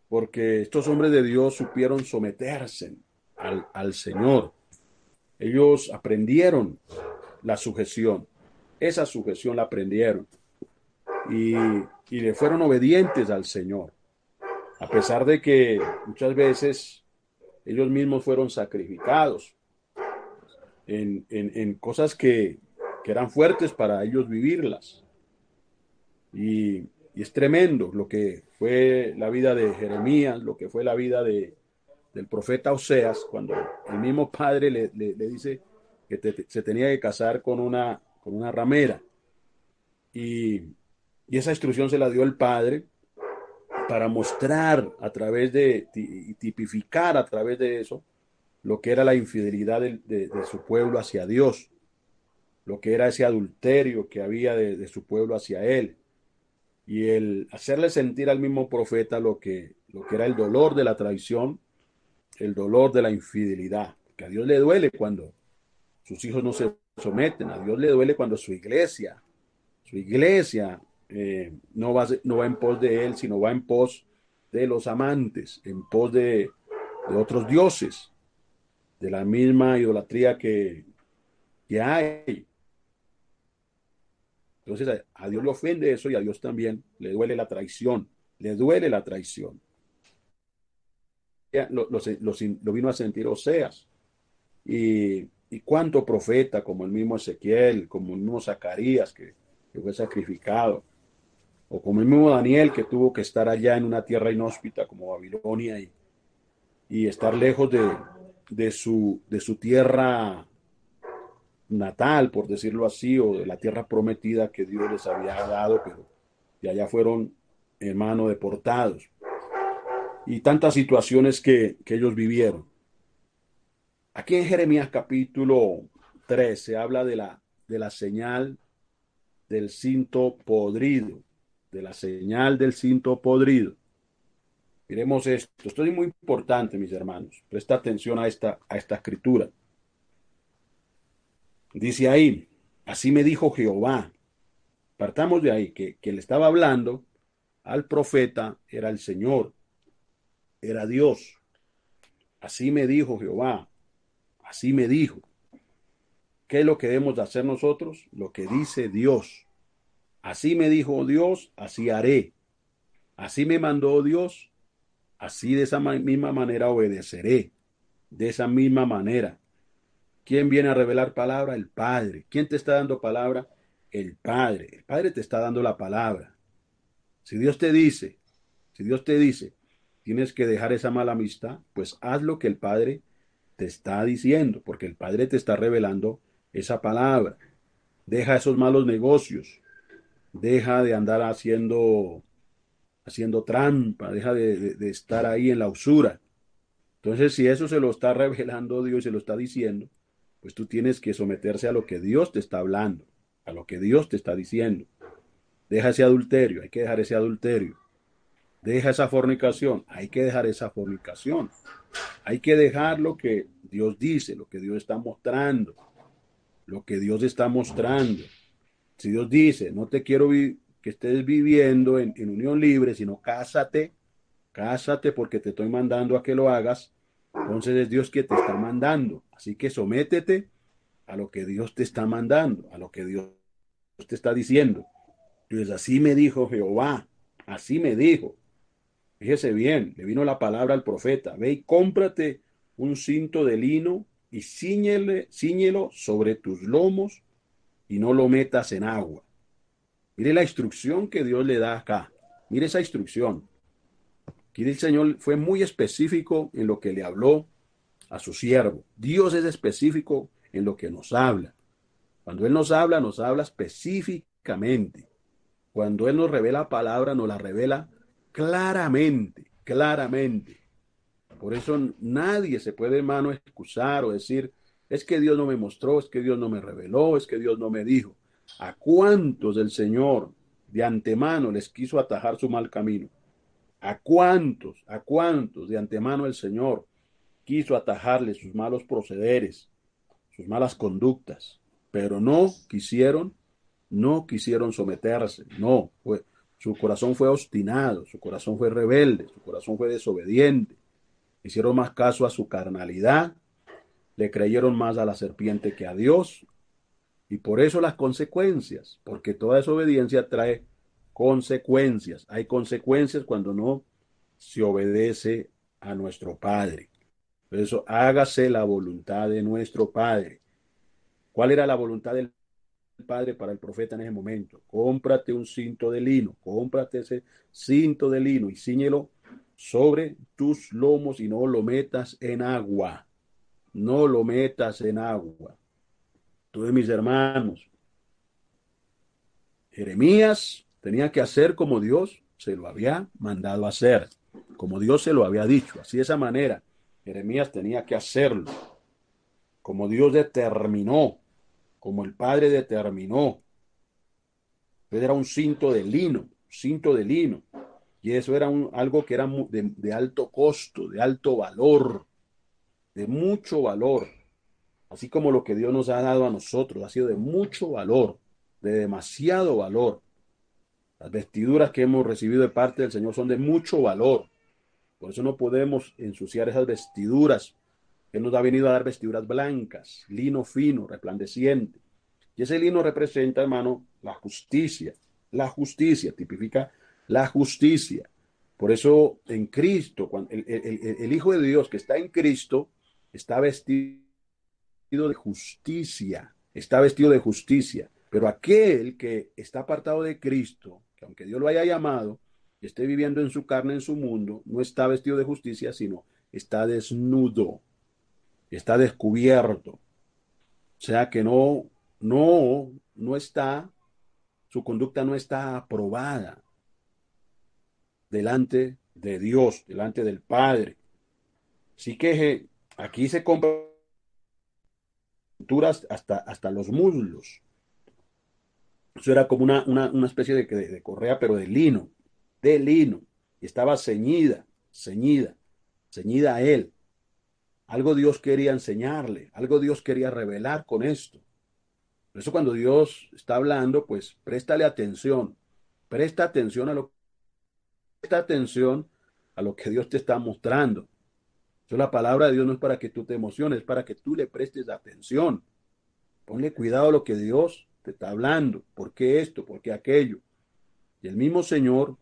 S2: porque estos hombres de Dios supieron someterse al Señor. Ellos aprendieron la sujeción, esa sujeción la aprendieron y, y le fueron obedientes al Señor, a pesar de que muchas veces ellos mismos fueron sacrificados en cosas que eran fuertes para ellos vivirlas. Y, y es tremendo lo que fue la vida de Jeremías, lo que fue la vida del profeta Oseas, cuando el mismo padre le dice que se tenía que casar con una ramera. Y, y esa instrucción se la dio el padre para mostrar a través y tipificar a través de eso lo que era la infidelidad de su pueblo hacia Dios, lo que era ese adulterio que había de su pueblo hacia él. Y el hacerle sentir al mismo profeta lo que era el dolor de la traición, el dolor de la infidelidad, que a Dios le duele cuando sus hijos no se someten, a Dios le duele cuando su iglesia no va en pos de él, sino va en pos de los amantes, en pos de otros dioses, de la misma idolatría que hay. Entonces a Dios le ofende eso y a Dios también le duele la traición, le duele la traición. Lo vino a sentir Oseas. Y cuánto profeta, como el mismo Ezequiel, como el mismo Zacarías, que fue sacrificado, o como el mismo Daniel, que tuvo que estar allá en una tierra inhóspita como Babilonia y estar lejos de su tierra natal, por decirlo así, o de la tierra prometida que Dios les había dado, pero de allá fueron, hermano, deportados. Y tantas situaciones que ellos vivieron. Aquí en Jeremías capítulo 3 se habla de la señal del cinto podrido, de la señal del cinto podrido. Miremos esto. Esto es muy importante, mis hermanos. Presta atención a esta escritura. Dice ahí, así me dijo Jehová. Partamos de ahí, que le estaba hablando al profeta era el Señor, era Dios. Así me dijo Jehová, así me dijo. ¿Qué es lo que debemos de hacer nosotros? Lo que dice Dios. Así me dijo Dios, así haré. Así me mandó Dios, así de esa misma manera obedeceré. De esa misma manera. ¿Quién viene a revelar palabra? El Padre. ¿Quién te está dando palabra? El Padre. El Padre te está dando la palabra. Si Dios te dice, si Dios te dice, tienes que dejar esa mala amistad, pues haz lo que el Padre te está diciendo, porque el Padre te está revelando esa palabra. Deja esos malos negocios, deja de andar haciendo trampa, deja de estar ahí en la usura. Entonces, si eso se lo está revelando Dios y se lo está diciendo, pues tú tienes que someterse a lo que Dios te está hablando, a lo que Dios te está diciendo. Deja ese adulterio, hay que dejar ese adulterio. Deja esa fornicación, hay que dejar esa fornicación. Hay que dejar lo que Dios dice, lo que Dios está mostrando, lo que Dios está mostrando. Si Dios dice, no te quiero que estés viviendo en unión libre, sino cásate, cásate porque te estoy mandando a que lo hagas, entonces es Dios que te está mandando. Así que sométete a lo que Dios te está mandando, a lo que Dios te está diciendo. Entonces así me dijo Jehová, así me dijo. Fíjese bien, le vino la palabra al profeta, ve y cómprate un cinto de lino y cíñelo sobre tus lomos y no lo metas en agua. Mire la instrucción que Dios le da acá. Mire esa instrucción. Aquí el Señor fue muy específico en lo que le habló a su siervo. Dios es específico en lo que nos habla. Cuando Él nos habla específicamente. Cuando Él nos revela palabra, nos la revela claramente, claramente. Por eso nadie se puede, hermano, excusar o decir, es que Dios no me mostró, es que Dios no me reveló, es que Dios no me dijo. ¿A cuántos el Señor de antemano les quiso atajar su mal camino? A cuántos de antemano el Señor quiso atajarles sus malos procederes, sus malas conductas? Pero no quisieron someterse, no, su corazón fue obstinado, su corazón fue rebelde, su corazón fue desobediente. Hicieron más caso a su carnalidad, le creyeron más a la serpiente que a Dios, y por eso las consecuencias, porque toda desobediencia trae consecuencias. Hay consecuencias cuando no se obedece a nuestro Padre. Por eso, hágase la voluntad de nuestro Padre. ¿Cuál era la voluntad del Padre para el profeta en ese momento? Cómprate un cinto de lino, cómprate ese cinto de lino y cíñelo sobre tus lomos y no lo metas en agua. No lo metas en agua. Entonces, mis hermanos, Jeremías tenía que hacer como Dios se lo había mandado a hacer, como Dios se lo había dicho. Así de esa manera, Jeremías tenía que hacerlo, como Dios determinó, como el Padre determinó. Entonces era un cinto de lino, y eso era algo que era de alto costo, de alto valor, de mucho valor. Así como lo que Dios nos ha dado a nosotros ha sido de mucho valor, de demasiado valor. Las vestiduras que hemos recibido de parte del Señor son de mucho valor. Por eso no podemos ensuciar esas vestiduras. Él nos ha venido a dar vestiduras blancas, lino fino, resplandeciente. Y ese lino representa, hermano, la justicia. La justicia tipifica la justicia. Por eso en Cristo, cuando el Hijo de Dios que está en Cristo, está vestido de justicia, está vestido de justicia. Pero aquel que está apartado de Cristo, que aunque Dios lo haya llamado, y esté viviendo en su carne, en su mundo, no está vestido de justicia, sino está desnudo, está descubierto. O sea que no está, su conducta no está aprobada delante de Dios, delante del Padre. Así que aquí se compran pinturas hasta los muslos. Eso era como una especie de correa, pero de lino. Y estaba ceñida a él. Algo Dios quería enseñarle, algo Dios quería revelar con esto. Por eso cuando Dios está hablando, pues presta atención presta atención a lo que Dios te está mostrando. Eso, la palabra de Dios no es para que tú te emociones, es para que tú le prestes atención. Ponle cuidado a lo que Dios te está hablando. ¿Por qué esto? ¿Por qué aquello? Y el mismo Señor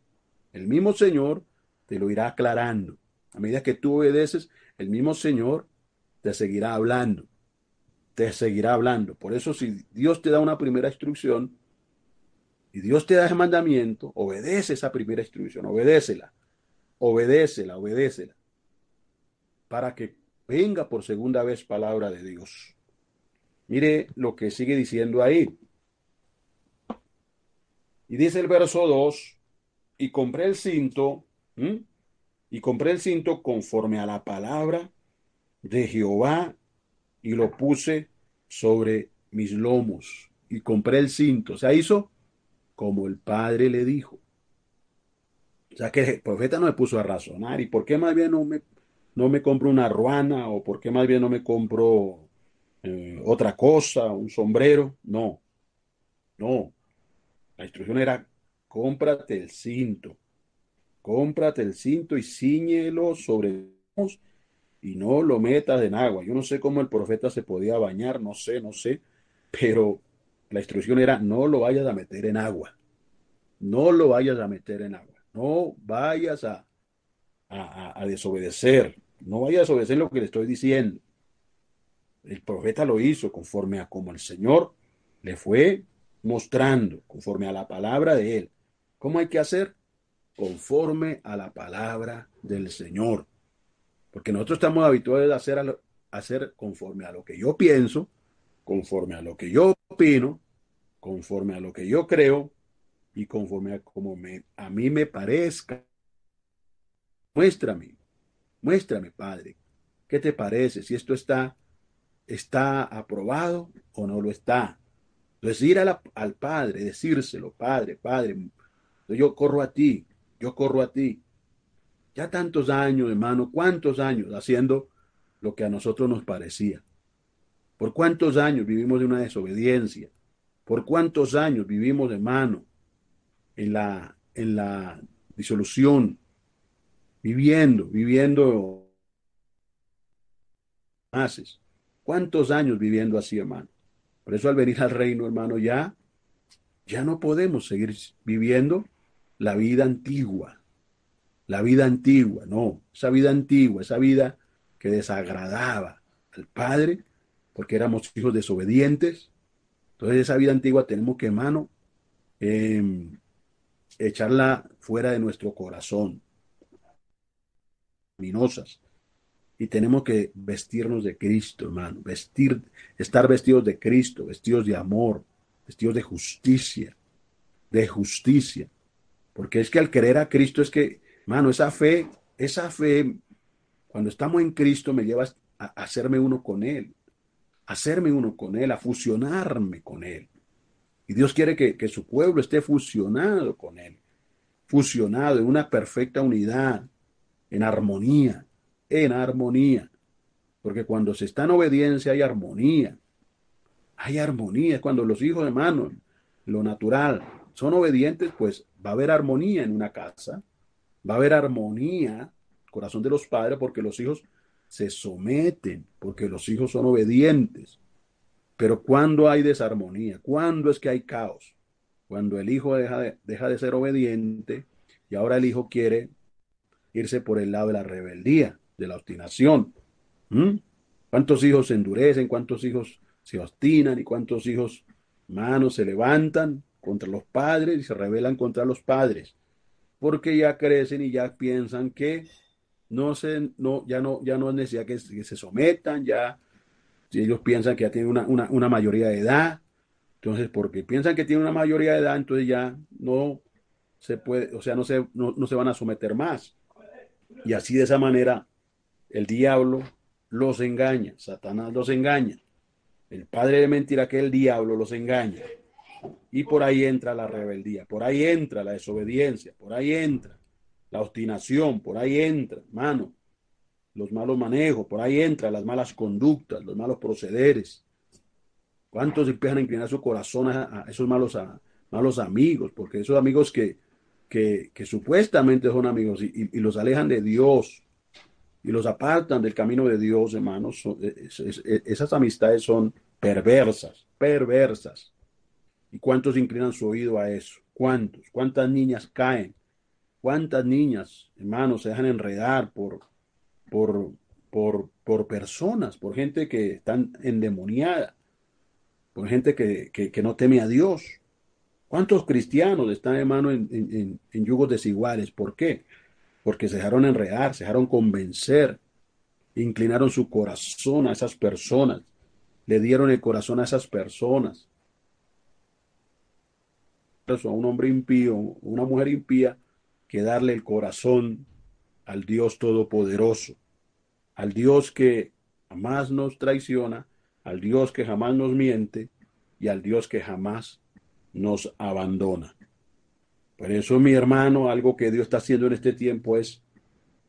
S2: te lo irá aclarando. A medida que tú obedeces, el mismo Señor te seguirá hablando, te seguirá hablando. Por eso si Dios te da una primera instrucción y Dios te da ese mandamiento, obedece esa primera instrucción, obedécela, obedécela, obedécela, para que venga por segunda vez palabra de Dios. Mire lo que sigue diciendo ahí. Y dice el verso 2: y compré el cinto, ¿m? Y compré el cinto conforme a la palabra de Jehová y lo puse sobre mis lomos. Y compré el cinto. O sea, hizo como el padre le dijo. O sea, que el profeta no me puso a razonar. ¿Y por qué más bien no me compro una ruana? ¿O por qué más bien no me compro otra cosa, un sombrero? No, no. La instrucción era: cómprate el cinto. Cómprate el cinto y ciñelo sobre los y no lo metas en agua. Yo no sé cómo el profeta se podía bañar, no sé, no sé, pero la instrucción era: no lo vayas a meter en agua, no lo vayas a meter en agua, no vayas a desobedecer, no vayas a desobedecer lo que le estoy diciendo. El profeta lo hizo conforme a como el Señor le fue mostrando, conforme a la palabra de él. ¿Cómo hay que hacer? Conforme a la palabra del Señor. Porque nosotros estamos habituados a hacer conforme a lo que yo pienso, conforme a lo que yo opino, conforme a lo que yo creo y conforme a como a mí me parezca. Muéstrame, muéstrame, Padre, ¿qué te parece? Si esto está aprobado o no lo está. Entonces ir al Padre, decírselo: Padre, Padre, yo corro a ti, yo corro a ti. Ya tantos años, hermano, cuántos años haciendo lo que a nosotros nos parecía. ¿Por cuántos años vivimos de una desobediencia? ¿Por cuántos años vivimos, hermano, en la disolución, viviendo haces? ¿Cuántos años viviendo así, hermano? Por eso al venir al reino, hermano, ya no podemos seguir viviendo la vida antigua, no, esa vida que desagradaba al Padre, porque éramos hijos desobedientes. Entonces esa vida antigua tenemos que, hermano, eh, echarla fuera de nuestro corazón, minosas. Y tenemos que vestirnos de Cristo, hermano, estar vestidos de Cristo, vestidos de amor, vestidos de justicia. Porque es que al creer a Cristo es que, hermano, esa fe, cuando estamos en Cristo me lleva a hacerme uno con Él, a fusionarme con Él. Y Dios quiere que su pueblo esté fusionado con Él, fusionado en una perfecta unidad, en armonía, en armonía. Porque cuando se está en obediencia hay armonía. Hay armonía. Cuando los hijos, hermanos, lo natural, son obedientes, pues va a haber armonía en una casa. Va a haber armonía, corazón de los padres, porque los hijos se someten, porque los hijos son obedientes. Pero cuando hay desarmonía, cuando es que hay caos, cuando el hijo deja de ser obediente y ahora el hijo quiere irse por el lado de la rebeldía, de la obstinación. ¿Mm? ¿Cuántos hijos se endurecen? ¿Cuántos hijos se obstinan? ¿Y cuántos hijos, manos, se levantan contra los padres y se rebelan contra los padres? Porque ya crecen y ya piensan que ya no es necesidad que se sometan, ya si ellos piensan que ya tienen una mayoría de edad, entonces porque piensan que tienen una mayoría de edad, entonces ya no se puede, o sea, no se van a someter más. Y así de esa manera el diablo los engaña, Satanás los engaña. El padre de mentira que el diablo los engaña. Y por ahí entra la rebeldía, por ahí entra la desobediencia, por ahí entra la obstinación, por ahí entra, hermano, los malos manejos, por ahí entra las malas conductas, los malos procederes. ¿Cuántos empiezan a inclinar su corazón a esos malos amigos? Porque esos amigos que supuestamente son amigos y los alejan de Dios y los apartan del camino de Dios, hermanos. Esas amistades son perversas, perversas. ¿Y cuántos inclinan su oído a eso? ¿Cuántos? ¿Cuántas niñas caen? ¿Cuántas niñas, hermanos, se dejan enredar por, por personas, por gente que están endemoniada, por gente que no teme a Dios? ¿Cuántos cristianos están, hermano, en yugos desiguales? ¿Por qué? Porque se dejaron enredar, se dejaron convencer, inclinaron su corazón a esas personas, le dieron el corazón a esas personas. Eso, a un hombre impío, una mujer impía, que darle el corazón al Dios Todopoderoso, al Dios que jamás nos traiciona, al Dios que jamás nos miente y al Dios que jamás nos abandona. Por eso, mi hermano, algo que Dios está haciendo en este tiempo es,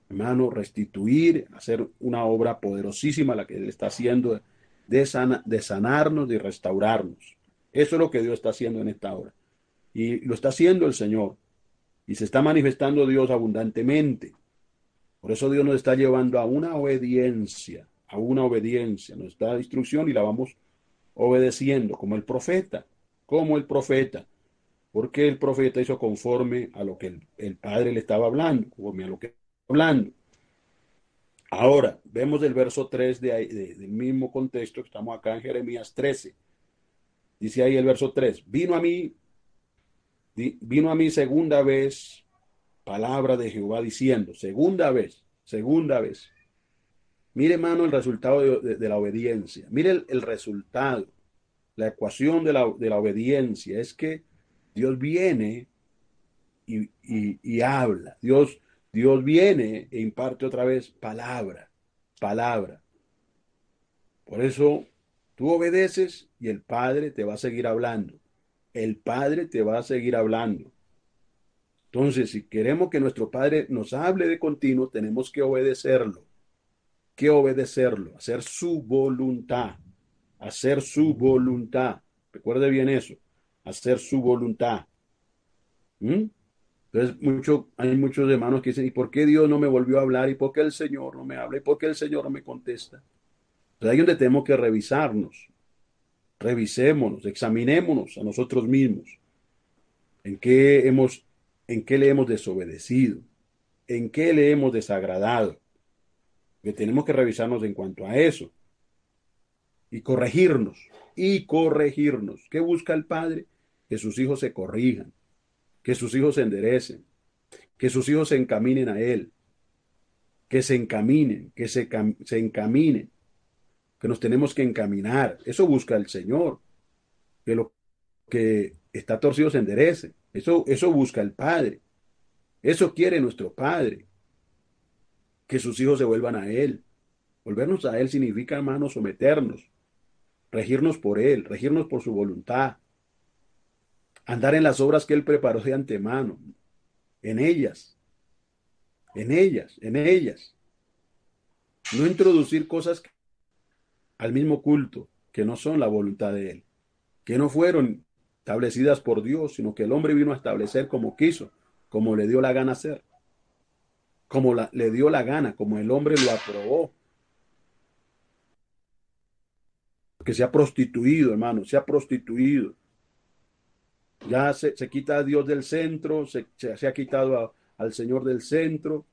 S2: hermano, restituir, hacer una obra poderosísima, la que Él está haciendo, de sanarnos, de restaurarnos. Eso es lo que Dios está haciendo en esta hora. Y lo está haciendo el Señor. Y se está manifestando Dios abundantemente. Por eso Dios nos está llevando a una obediencia. Nos da instrucción y la vamos obedeciendo, como el profeta. Porque el profeta hizo conforme a lo que el Padre le estaba hablando, conforme a lo que estaba hablando. Ahora, vemos el verso 3 del mismo contexto, estamos acá en Jeremías 13. Dice ahí el verso 3, vino a mí segunda vez palabra de Jehová diciendo, segunda vez. Mire, hermano, el resultado de la obediencia. Mire el resultado, la ecuación de la obediencia. Es que Dios viene y habla. Dios viene e imparte otra vez palabra, palabra. Por eso tú obedeces y el Padre te va a seguir hablando. El Padre te va a seguir hablando. Entonces, si queremos que nuestro Padre nos hable de continuo, tenemos que obedecerlo, hacer su voluntad. Recuerde bien eso, hacer su voluntad. ¿Mm? Entonces, hay muchos hermanos que dicen, ¿y por qué Dios no me volvió a hablar? ¿Y por qué el Señor no me habla? ¿Y por qué el Señor no me contesta? Entonces, ahí es donde tenemos que revisémonos, examinémonos a nosotros mismos. ¿En qué en qué le hemos desobedecido? ¿En qué le hemos desagradado? Que tenemos que revisarnos en cuanto a eso y corregirnos. ¿Qué busca el Padre? Que sus hijos se corrijan, que sus hijos se enderecen, que sus hijos se encaminen a Él, que se encaminen, se encaminen, que nos tenemos que encaminar. Eso busca el Señor, que lo que está torcido se enderece. Eso busca el Padre. Eso quiere nuestro Padre, que sus hijos se vuelvan a Él. Volvernos a Él significa, hermano, someternos, regirnos por Él, regirnos por su voluntad, andar en las obras que Él preparó de antemano, en ellas, en ellas. No introducir cosas al mismo culto que no son la voluntad de Él, que no fueron establecidas por Dios, sino que el hombre vino a establecer como quiso, como le dio la gana hacer, le dio la gana, como el hombre lo aprobó. Que se ha prostituido, hermano, se ha prostituido. Ya se quita a Dios del centro, se ha quitado al Señor del centro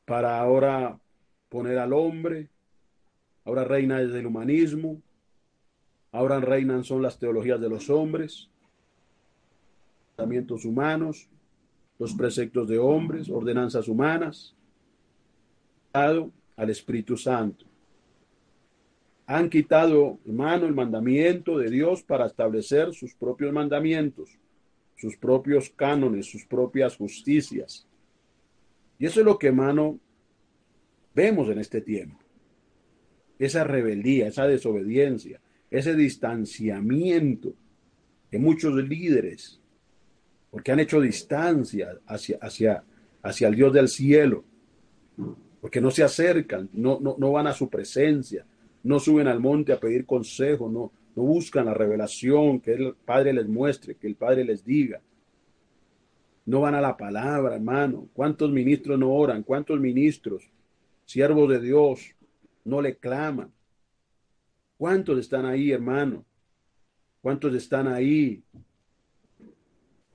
S2: para ahora poner al hombre. Ahora reina desde el humanismo. Ahora reinan son las teologías de los hombres, pensamientos humanos, los preceptos de hombres, ordenanzas humanas, al Espíritu Santo. Han quitado, hermano, el mandamiento de Dios para establecer sus propios mandamientos, sus propios cánones, sus propias justicias. Y eso es lo que, hermano, vemos en este tiempo. Esa rebeldía, esa desobediencia, ese distanciamiento de muchos líderes, porque han hecho distancia hacia el Dios del cielo, porque no se acercan, no van a su presencia, no suben al monte a pedir consejo, no buscan la revelación que el Padre les muestre, que el Padre les diga. No van a la palabra, hermano. ¿Cuántos ministros no oran? ¿Cuántos ministros, siervos de Dios, no le claman? ¿Cuántos están ahí, hermano? ¿Cuántos están ahí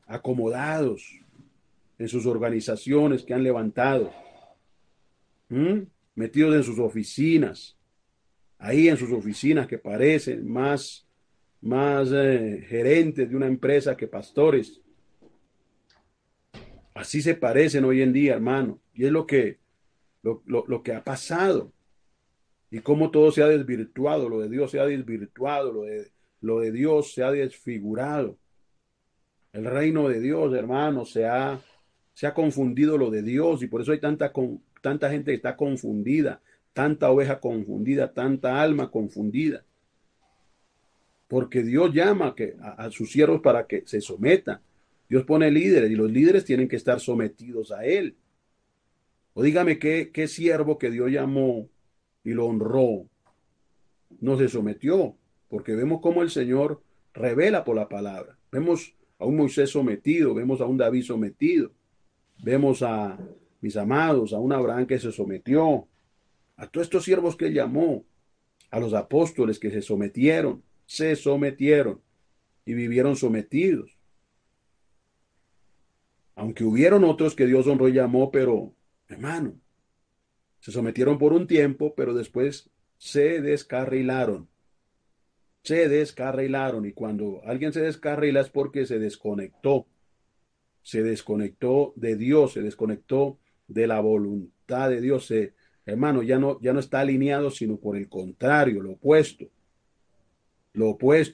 S2: acomodados en sus organizaciones que han levantado? ¿Mm? Metidos en sus oficinas, ahí en sus oficinas que parecen más gerentes de una empresa que pastores. Así se parecen hoy en día, hermano. Y es lo que ha pasado. Y cómo todo se ha desvirtuado, lo de Dios se ha desvirtuado, lo de Dios se ha desfigurado. El reino de Dios, hermano, se ha confundido lo de Dios y por eso hay tanta gente que está confundida, tanta oveja confundida, tanta alma confundida. Porque Dios llama a sus siervos para que se sometan. Dios pone líderes y los líderes tienen que estar sometidos a Él. O dígame qué siervo que Dios llamó y lo honró no se sometió, porque vemos cómo el Señor revela por la palabra. Vemos a un Moisés sometido, vemos a un David sometido, vemos a mis amados, a un Abraham que se sometió, a todos estos siervos que él llamó, a los apóstoles que se sometieron y vivieron sometidos. Aunque hubieron otros que Dios honró y llamó, pero, hermano, se sometieron por un tiempo, pero después se descarrilaron. Se descarrilaron y cuando alguien se descarrila es porque se desconectó de Dios, se desconectó de la voluntad de Dios. Hermano, ya no está alineado, sino por el contrario, lo opuesto,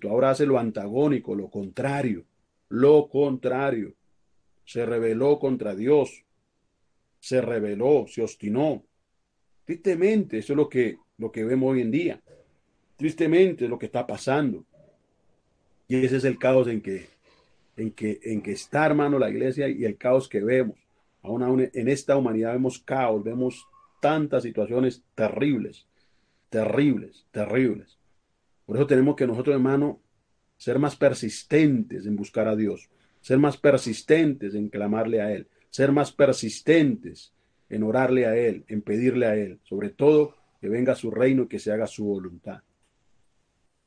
S2: ahora hace lo antagónico, lo contrario, se rebeló contra Dios, se rebeló, se obstinó. Tristemente, eso es lo que vemos hoy en día. Tristemente es lo que está pasando. Y ese es el caos en que está, hermano, la iglesia y el caos que vemos. Aún en esta humanidad vemos caos, vemos tantas situaciones terribles, terribles, terribles. Por eso tenemos que nosotros, hermano, ser más persistentes en buscar a Dios, ser más persistentes en clamarle a Él, ser más persistentes en orarle a Él, en pedirle a Él, sobre todo que venga su reino y que se haga su voluntad.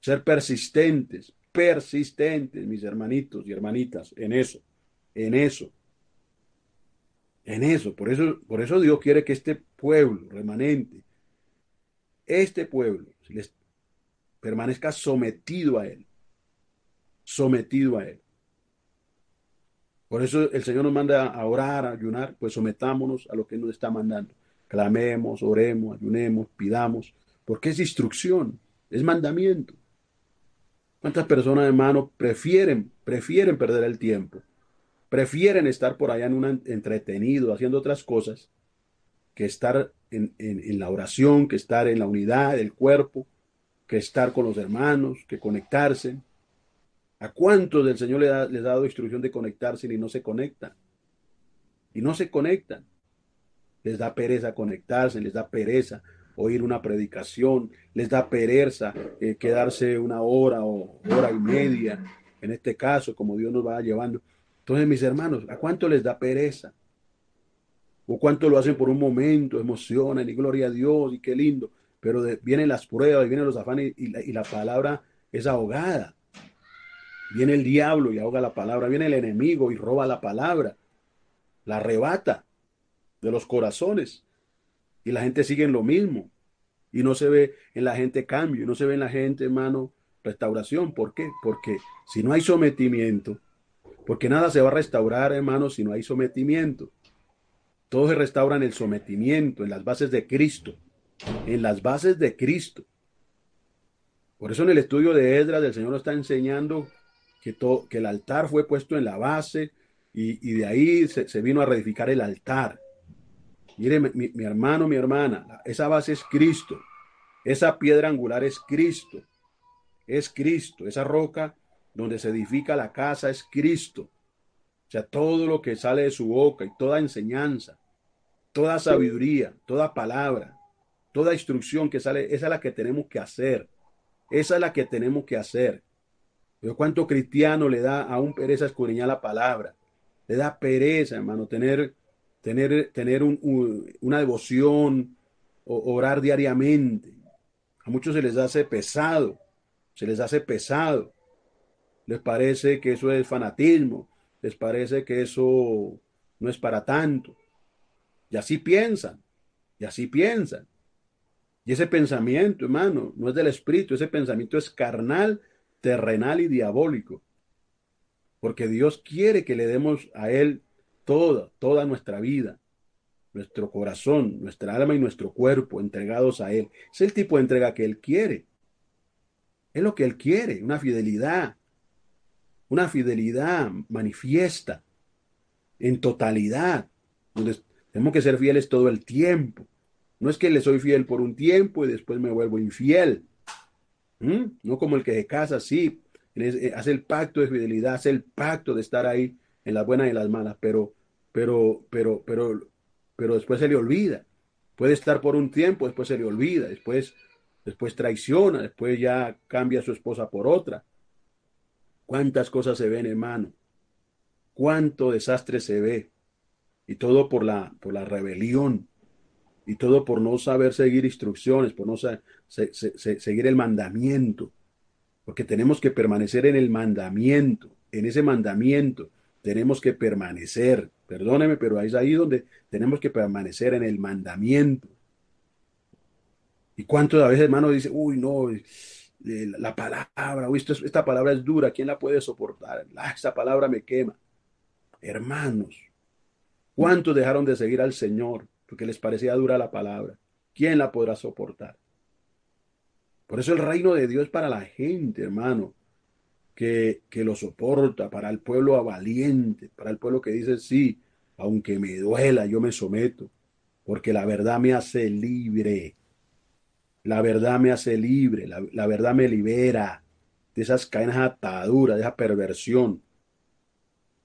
S2: Ser persistentes, persistentes, mis hermanitos y hermanitas, en eso, en eso. Por eso Dios quiere que este pueblo remanente, este pueblo, les permanezca sometido a Él, sometido a Él. Por eso el Señor nos manda a orar, a ayunar, pues sometámonos a lo que Él nos está mandando. Clamemos, oremos, ayunemos, pidamos, porque es instrucción, es mandamiento. ¿Cuántas personas, hermano, prefieren perder el tiempo? Prefieren estar por allá en un entretenido, haciendo otras cosas, que estar en la oración, que estar en la unidad del cuerpo, que estar con los hermanos, que conectarse. ¿A cuántos del Señor les ha dado instrucción de conectarse y no se conectan? Y no se conectan. Les da pereza conectarse, les da pereza oír una predicación, les da pereza quedarse una hora o hora y media, en este caso, como Dios nos va llevando. Entonces, mis hermanos, ¿a cuánto les da pereza? ¿O cuánto lo hacen por un momento, emocionan y gloria a Dios y qué lindo? Pero vienen las pruebas, vienen los afanes y la palabra es ahogada. Viene el diablo y ahoga la palabra, viene el enemigo y roba la palabra, la arrebata de los corazones. Y la gente sigue en lo mismo. Y no se ve en la gente cambio, y no se ve en la gente, hermano, restauración. ¿Por qué? Porque si no hay sometimiento, porque nada se va a restaurar, hermano, si no hay sometimiento. Todo se restaura en el sometimiento, en las bases de Cristo, en las bases de Cristo. Por eso en el estudio de Esdras el Señor nos está enseñando que el altar fue puesto en la base y de ahí se vino a reedificar el altar. Mire, mi hermano, mi hermana, esa base es Cristo. Esa piedra angular es Cristo. Esa roca donde se edifica la casa es Cristo. O sea, todo lo que sale de su boca y toda enseñanza, toda sabiduría, toda palabra, toda instrucción que sale, esa es la que tenemos que hacer. Esa es la que tenemos que hacer. Pero cuánto cristiano le da a un pereza escudriñar la palabra. Le da pereza, hermano, tener una devoción, o orar diariamente. A muchos se les hace pesado, se les hace pesado. Les parece que eso es fanatismo, les parece que eso no es para tanto. Y así piensan, y así piensan. Y ese pensamiento, hermano, no es del espíritu, ese pensamiento es carnal, terrenal y diabólico. Porque Dios quiere que le demos a Él toda nuestra vida, nuestro corazón, nuestra alma y nuestro cuerpo entregados a Él. Es el tipo de entrega que Él quiere. Es lo que Él quiere, una fidelidad manifiesta en totalidad, donde tenemos que ser fieles todo el tiempo. No es que le soy fiel por un tiempo y después me vuelvo infiel. No como el que se casa, sí, hace el pacto de fidelidad, hace el pacto de estar ahí en las buenas y en las malas, pero, pero, pero, pero después se le olvida. Puede estar por un tiempo, después se le olvida, después traiciona, después ya cambia a su esposa por otra. ¿Cuántas cosas se ven, hermano? ¿Cuánto desastre se ve? Y todo por la rebelión, y todo por no saber seguir instrucciones, por no seguir el mandamiento. Porque tenemos que permanecer en el mandamiento, en ese mandamiento tenemos que permanecer. Perdóneme, pero es ahí donde tenemos que permanecer en el mandamiento. ¿Y cuántos a veces, hermano, dice, uy, no, la palabra, uy, esta palabra es dura, ¿quién la puede soportar? Esta palabra me quema. Hermanos, ¿cuántos dejaron de seguir al Señor porque les parecía dura la palabra? ¿Quién la podrá soportar? Por eso el reino de Dios es para la gente, hermano, que lo soporta, para el pueblo valiente, para el pueblo que dice, sí, aunque me duela, yo me someto, porque la verdad me hace libre, la verdad me hace libre, la verdad me libera de esas cadenas ataduras, de esa perversión.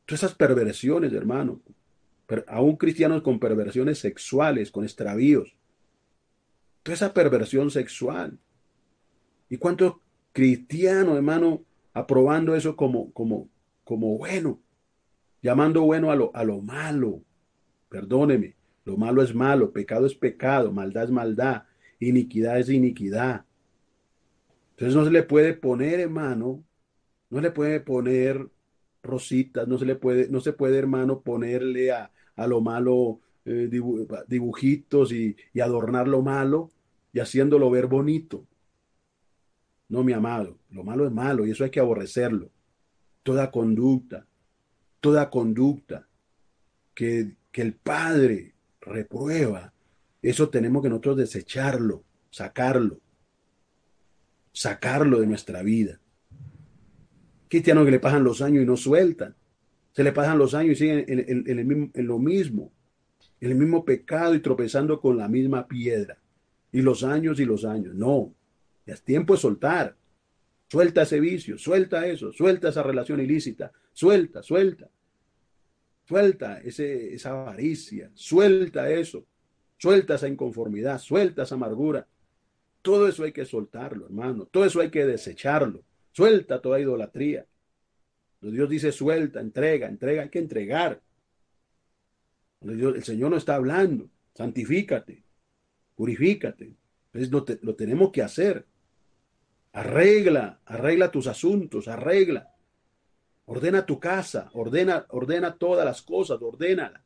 S2: Todas esas perversiones, hermano, aún cristianos con perversiones sexuales, con extravíos, toda esa perversión sexual. ¿Y cuántos cristianos, hermano, aprobando eso como bueno? Llamando bueno a lo malo. Perdóneme, lo malo es malo, pecado es pecado, maldad es maldad, iniquidad es iniquidad. Entonces no se le puede poner, hermano, no le puede poner rositas, no se puede, hermano, ponerle a lo malo dibujitos y adornar lo malo y haciéndolo ver bonito. No, mi amado, lo malo es malo y eso hay que aborrecerlo. Toda conducta, toda conducta que el Padre reprueba, eso tenemos que nosotros desecharlo, sacarlo de nuestra vida. Cristianos que le pasan los años y no sueltan, se le pasan los años y siguen en lo mismo, en el mismo pecado y tropezando con la misma piedra. Y los años y los años. No, ya es tiempo de soltar. Suelta ese vicio, suelta eso, suelta esa relación ilícita, suelta esa avaricia, suelta eso, suelta esa inconformidad, suelta esa amargura. Todo eso hay que soltarlo, hermano. Todo eso hay que desecharlo. Suelta toda idolatría. Dios dice suelta, entrega, hay que entregar. El Señor no está hablando. Santifícate, purifícate. Entonces lo tenemos que hacer. Arregla tus asuntos, arregla. Ordena tu casa, ordena todas las cosas, ordénala.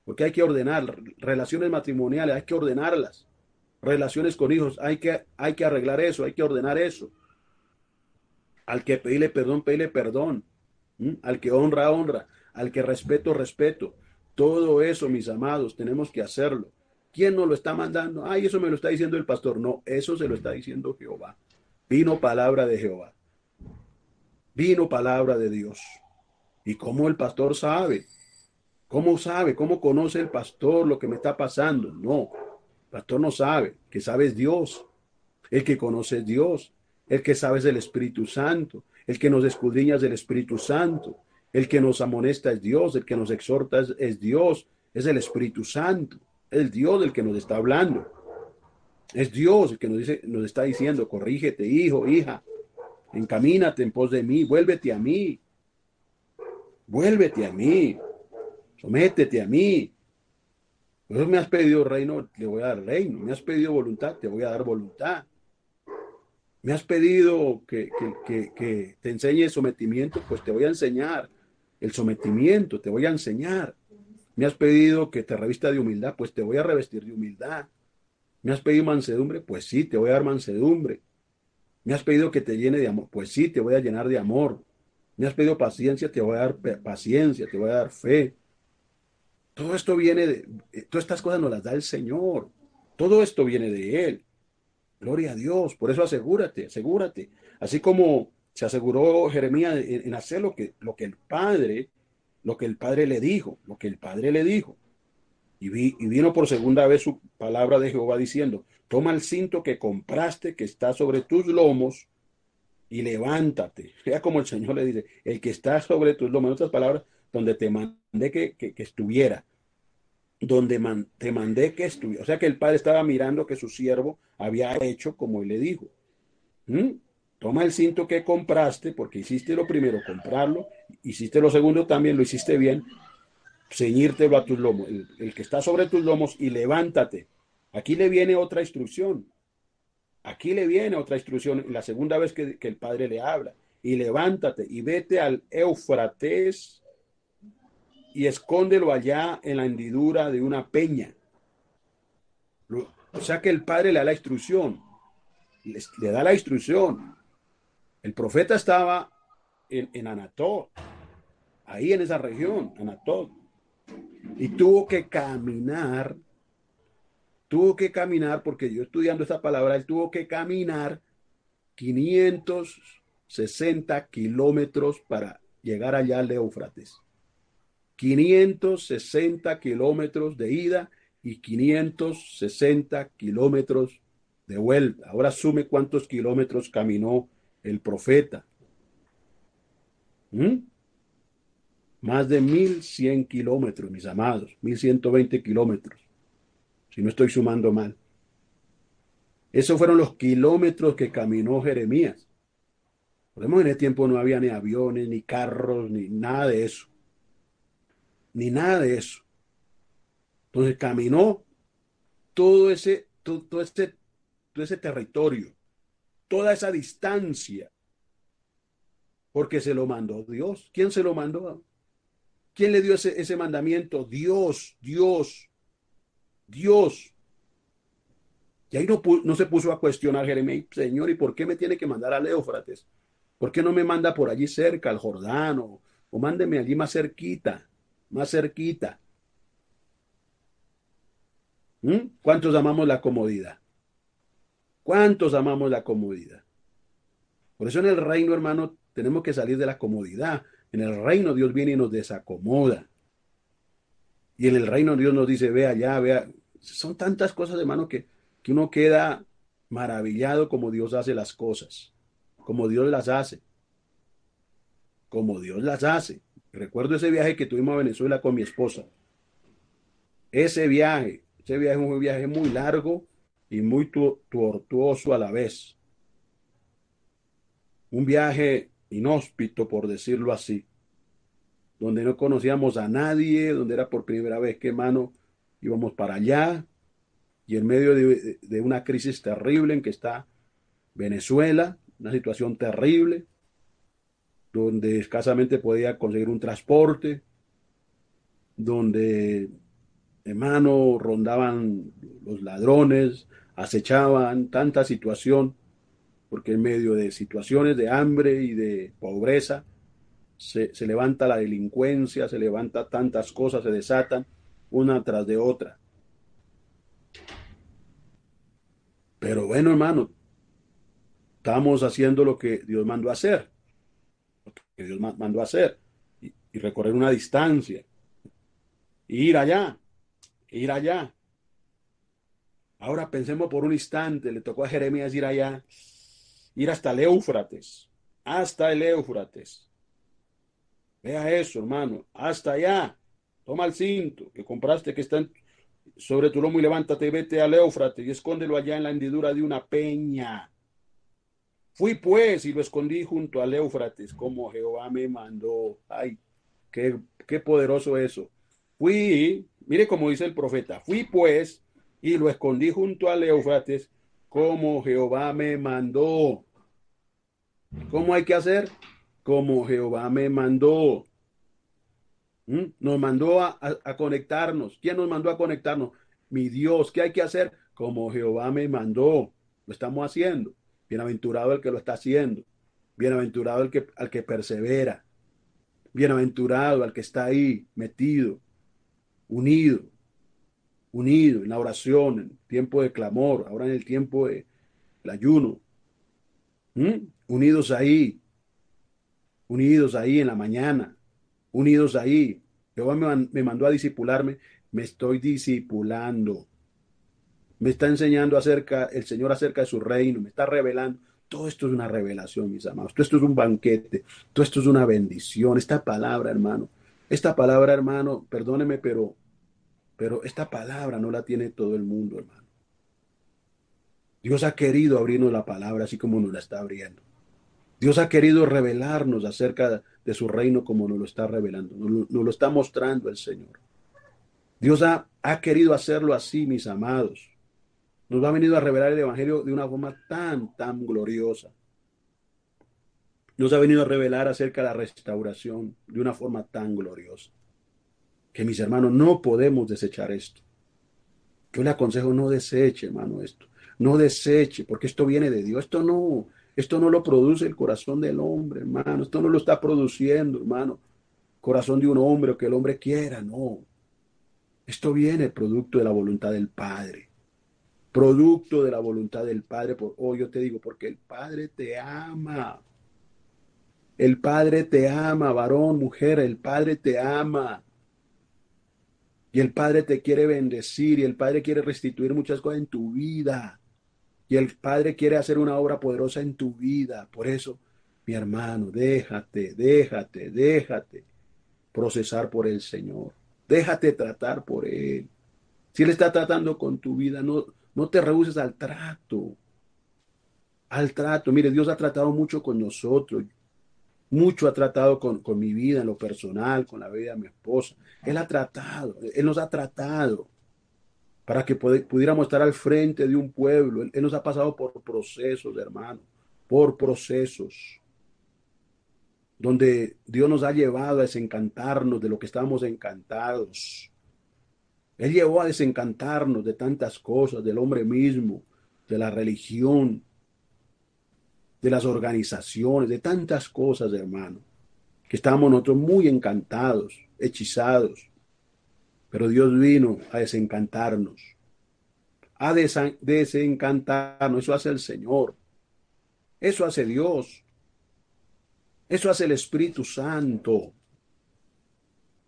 S2: Porque hay que ordenar. Relaciones matrimoniales, hay que ordenarlas. Relaciones con hijos, hay que arreglar eso, hay que ordenar eso. Al que pedirle perdón, pedirle perdón. Al que honra, honra. Al que respeto, respeto. Todo eso, mis amados, tenemos que hacerlo. ¿Quién nos lo está mandando? Ay, eso me lo está diciendo el pastor. No, eso se lo está diciendo Jehová. Vino palabra de Jehová. Vino palabra de Dios. ¿Y cómo el pastor sabe? ¿Cómo sabe? ¿Cómo conoce el pastor lo que me está pasando? No, el pastor no sabe. El que sabe es Dios. El que conoce es Dios. El que sabe es el Espíritu Santo. El que nos escudriña es el Espíritu Santo. El que nos amonesta es Dios. El que nos exhorta es Dios. Es el Espíritu Santo. Es Dios el que nos está hablando. Es Dios el que nos está diciendo, corrígete, hijo, hija. Encamínate en pos de mí. Vuélvete a mí. Vuélvete a mí. Sométete a mí. Por eso me has pedido reino, te voy a dar reino. Me has pedido voluntad, te voy a dar voluntad. Me has pedido que te enseñe el sometimiento, pues te voy a enseñar el sometimiento, te voy a enseñar. Me has pedido que te revista de humildad, pues te voy a revestir de humildad. Me has pedido mansedumbre, pues sí, te voy a dar mansedumbre. Me has pedido que te llene de amor, pues sí, te voy a llenar de amor. Me has pedido paciencia, te voy a dar paciencia, te voy a dar fe. Todo esto viene todas estas cosas nos las da el Señor. Todo esto viene de Él. Gloria a Dios. Por eso asegúrate, asegúrate. Así como se aseguró Jeremías en hacer lo que el Padre le dijo, lo que el Padre le dijo. Y vino por segunda vez su palabra de Jehová diciendo, toma el cinto que compraste, que está sobre tus lomos, y levántate. Vea como el Señor le dice, el que está sobre tus lomos, en otras palabras, donde te mandé que estuviera, te mandé que estuviera. O sea que el Padre estaba mirando que su siervo había hecho como él le dijo. ¿Mm? Toma el cinto que compraste, porque hiciste lo primero, comprarlo, hiciste lo segundo también, lo hiciste bien, ceñírtelo a tus lomos, el que está sobre tus lomos, y levántate. Aquí le viene otra instrucción. Aquí le viene otra instrucción, la segunda vez que el Padre le habla. Y levántate y vete al Éufrates y escóndelo allá en la hendidura de una peña. O sea que el Padre le da la instrucción, le da la instrucción. El profeta estaba en Anatot, ahí en esa región, Anatot, y tuvo que caminar, porque yo estudiando esta palabra, él tuvo que caminar 560 kilómetros para llegar allá al Éufrates. 560 kilómetros de ida y 560 kilómetros de vuelta. Ahora sume cuántos kilómetros caminó el profeta. ¿Mm? Más de 1100 kilómetros, mis amados, 1120 kilómetros, si no estoy sumando mal. Esos fueron los kilómetros que caminó Jeremías. Podemos en ese tiempo no había ni aviones, ni carros, ni nada de eso. Ni nada de eso. Entonces caminó todo ese territorio, toda esa distancia, porque se lo mandó Dios. ¿Quién se lo mandó? ¿Quién le dio ese mandamiento? Dios, Dios, Dios. Y ahí no se puso a cuestionar Jeremías, Señor, ¿y por qué me tiene que mandar al Éufrates? ¿Por qué no me manda por allí cerca, al Jordán? O mándeme allí más cerquita, más cerquita. ¿Mm? ¿Cuántos amamos la comodidad? ¿Cuántos amamos la comodidad? Por eso en el reino, hermano, tenemos que salir de la comodidad. En el reino Dios viene y nos desacomoda. Y en el reino Dios nos dice, vea allá, vea. Son tantas cosas, hermano, que uno queda maravillado como Dios hace las cosas, como Dios las hace, como Dios las hace. Recuerdo ese viaje que tuvimos a Venezuela con mi esposa. Ese viaje es un viaje muy largo y muy tortuoso a la vez. Un viaje inhóspito, por decirlo así, donde no conocíamos a nadie, donde era por primera vez que, hermano, íbamos para allá y en medio de una crisis terrible en que está Venezuela, una situación terrible, donde escasamente podía conseguir un transporte, donde, hermano, rondaban los ladrones, acechaban tanta situación, porque en medio de situaciones de hambre y de pobreza se levanta la delincuencia, se levanta tantas cosas, se desatan una tras de otra. Pero bueno, hermano, estamos haciendo lo que Dios mandó a hacer, lo que Dios mandó a hacer, y recorrer una distancia, ir allá, ir allá. Ahora pensemos por un instante, le tocó a Jeremías ir allá, ir hasta el Éufrates. Vea eso, hermano, hasta allá. Toma el cinto que compraste que está sobre tu lomo y levántate y vete al Éufrates y escóndelo allá en la hendidura de una peña. Fui pues y lo escondí junto al Éufrates como Jehová me mandó. Ay, qué poderoso eso. Mire como dice el profeta, fui pues y lo escondí junto al Éufrates como Jehová me mandó. ¿Cómo hay que hacer? Como Jehová me mandó. Nos mandó a conectarnos. ¿Quién nos mandó a conectarnos? Mi Dios. ¿Qué hay que hacer? Como Jehová me mandó. Lo estamos haciendo. Bienaventurado el que lo está haciendo. Bienaventurado al que persevera. Bienaventurado al que está ahí metido, unido, unido en la oración, en tiempo de clamor, ahora en el tiempo del ayuno. Unidos ahí, unidos ahí en la mañana, unidos ahí. Jehová me mandó a disipularme, me estoy disipulando. Me está enseñando el Señor acerca de su reino, me está revelando. Todo esto es una revelación, mis amados. Todo esto es un banquete. Todo esto es una bendición. Esta palabra, hermano, perdóneme, pero esta palabra no la tiene todo el mundo, hermano. Dios ha querido abrirnos la palabra así como nos la está abriendo. Dios ha querido revelarnos acerca de su reino como nos lo está revelando. Nos lo está mostrando el Señor. Dios ha querido hacerlo así, mis amados. Nos ha venido a revelar el Evangelio de una forma tan gloriosa. Nos ha venido a revelar acerca de la restauración de una forma tan gloriosa. Que mis hermanos, no podemos desechar esto. Yo le aconsejo no deseche, hermano, esto. No deseche, porque esto viene de Dios. Esto no lo produce el corazón del hombre, hermano. Esto no lo está produciendo, hermano. Corazón de un hombre o que el hombre quiera, no. Esto viene producto de la voluntad del Padre. Producto de la voluntad del Padre. Yo te digo, porque el Padre te ama. El Padre te ama, varón, mujer, el Padre te ama. Y el Padre te quiere bendecir y el Padre quiere restituir muchas cosas en tu vida. Y el Padre quiere hacer una obra poderosa en tu vida. Por eso, mi hermano, déjate procesar por el Señor. Déjate tratar por Él. Si Él está tratando con tu vida, no te rehuses al trato. Al trato. Mire, Dios ha tratado mucho con nosotros. Mucho ha tratado con mi vida en lo personal, con la vida de mi esposa. Él nos ha tratado para que pudiéramos estar al frente de un pueblo. Él nos ha pasado por procesos, hermano, por procesos, donde Dios nos ha llevado a desencantarnos de lo que estábamos encantados. Él llevó a desencantarnos de tantas cosas, del hombre mismo, de la religión, de las organizaciones, de tantas cosas, hermano, que estábamos nosotros muy encantados, hechizados, pero Dios vino a desencantarnos, desencantarnos. Eso hace el Señor, eso hace Dios, eso hace el Espíritu Santo.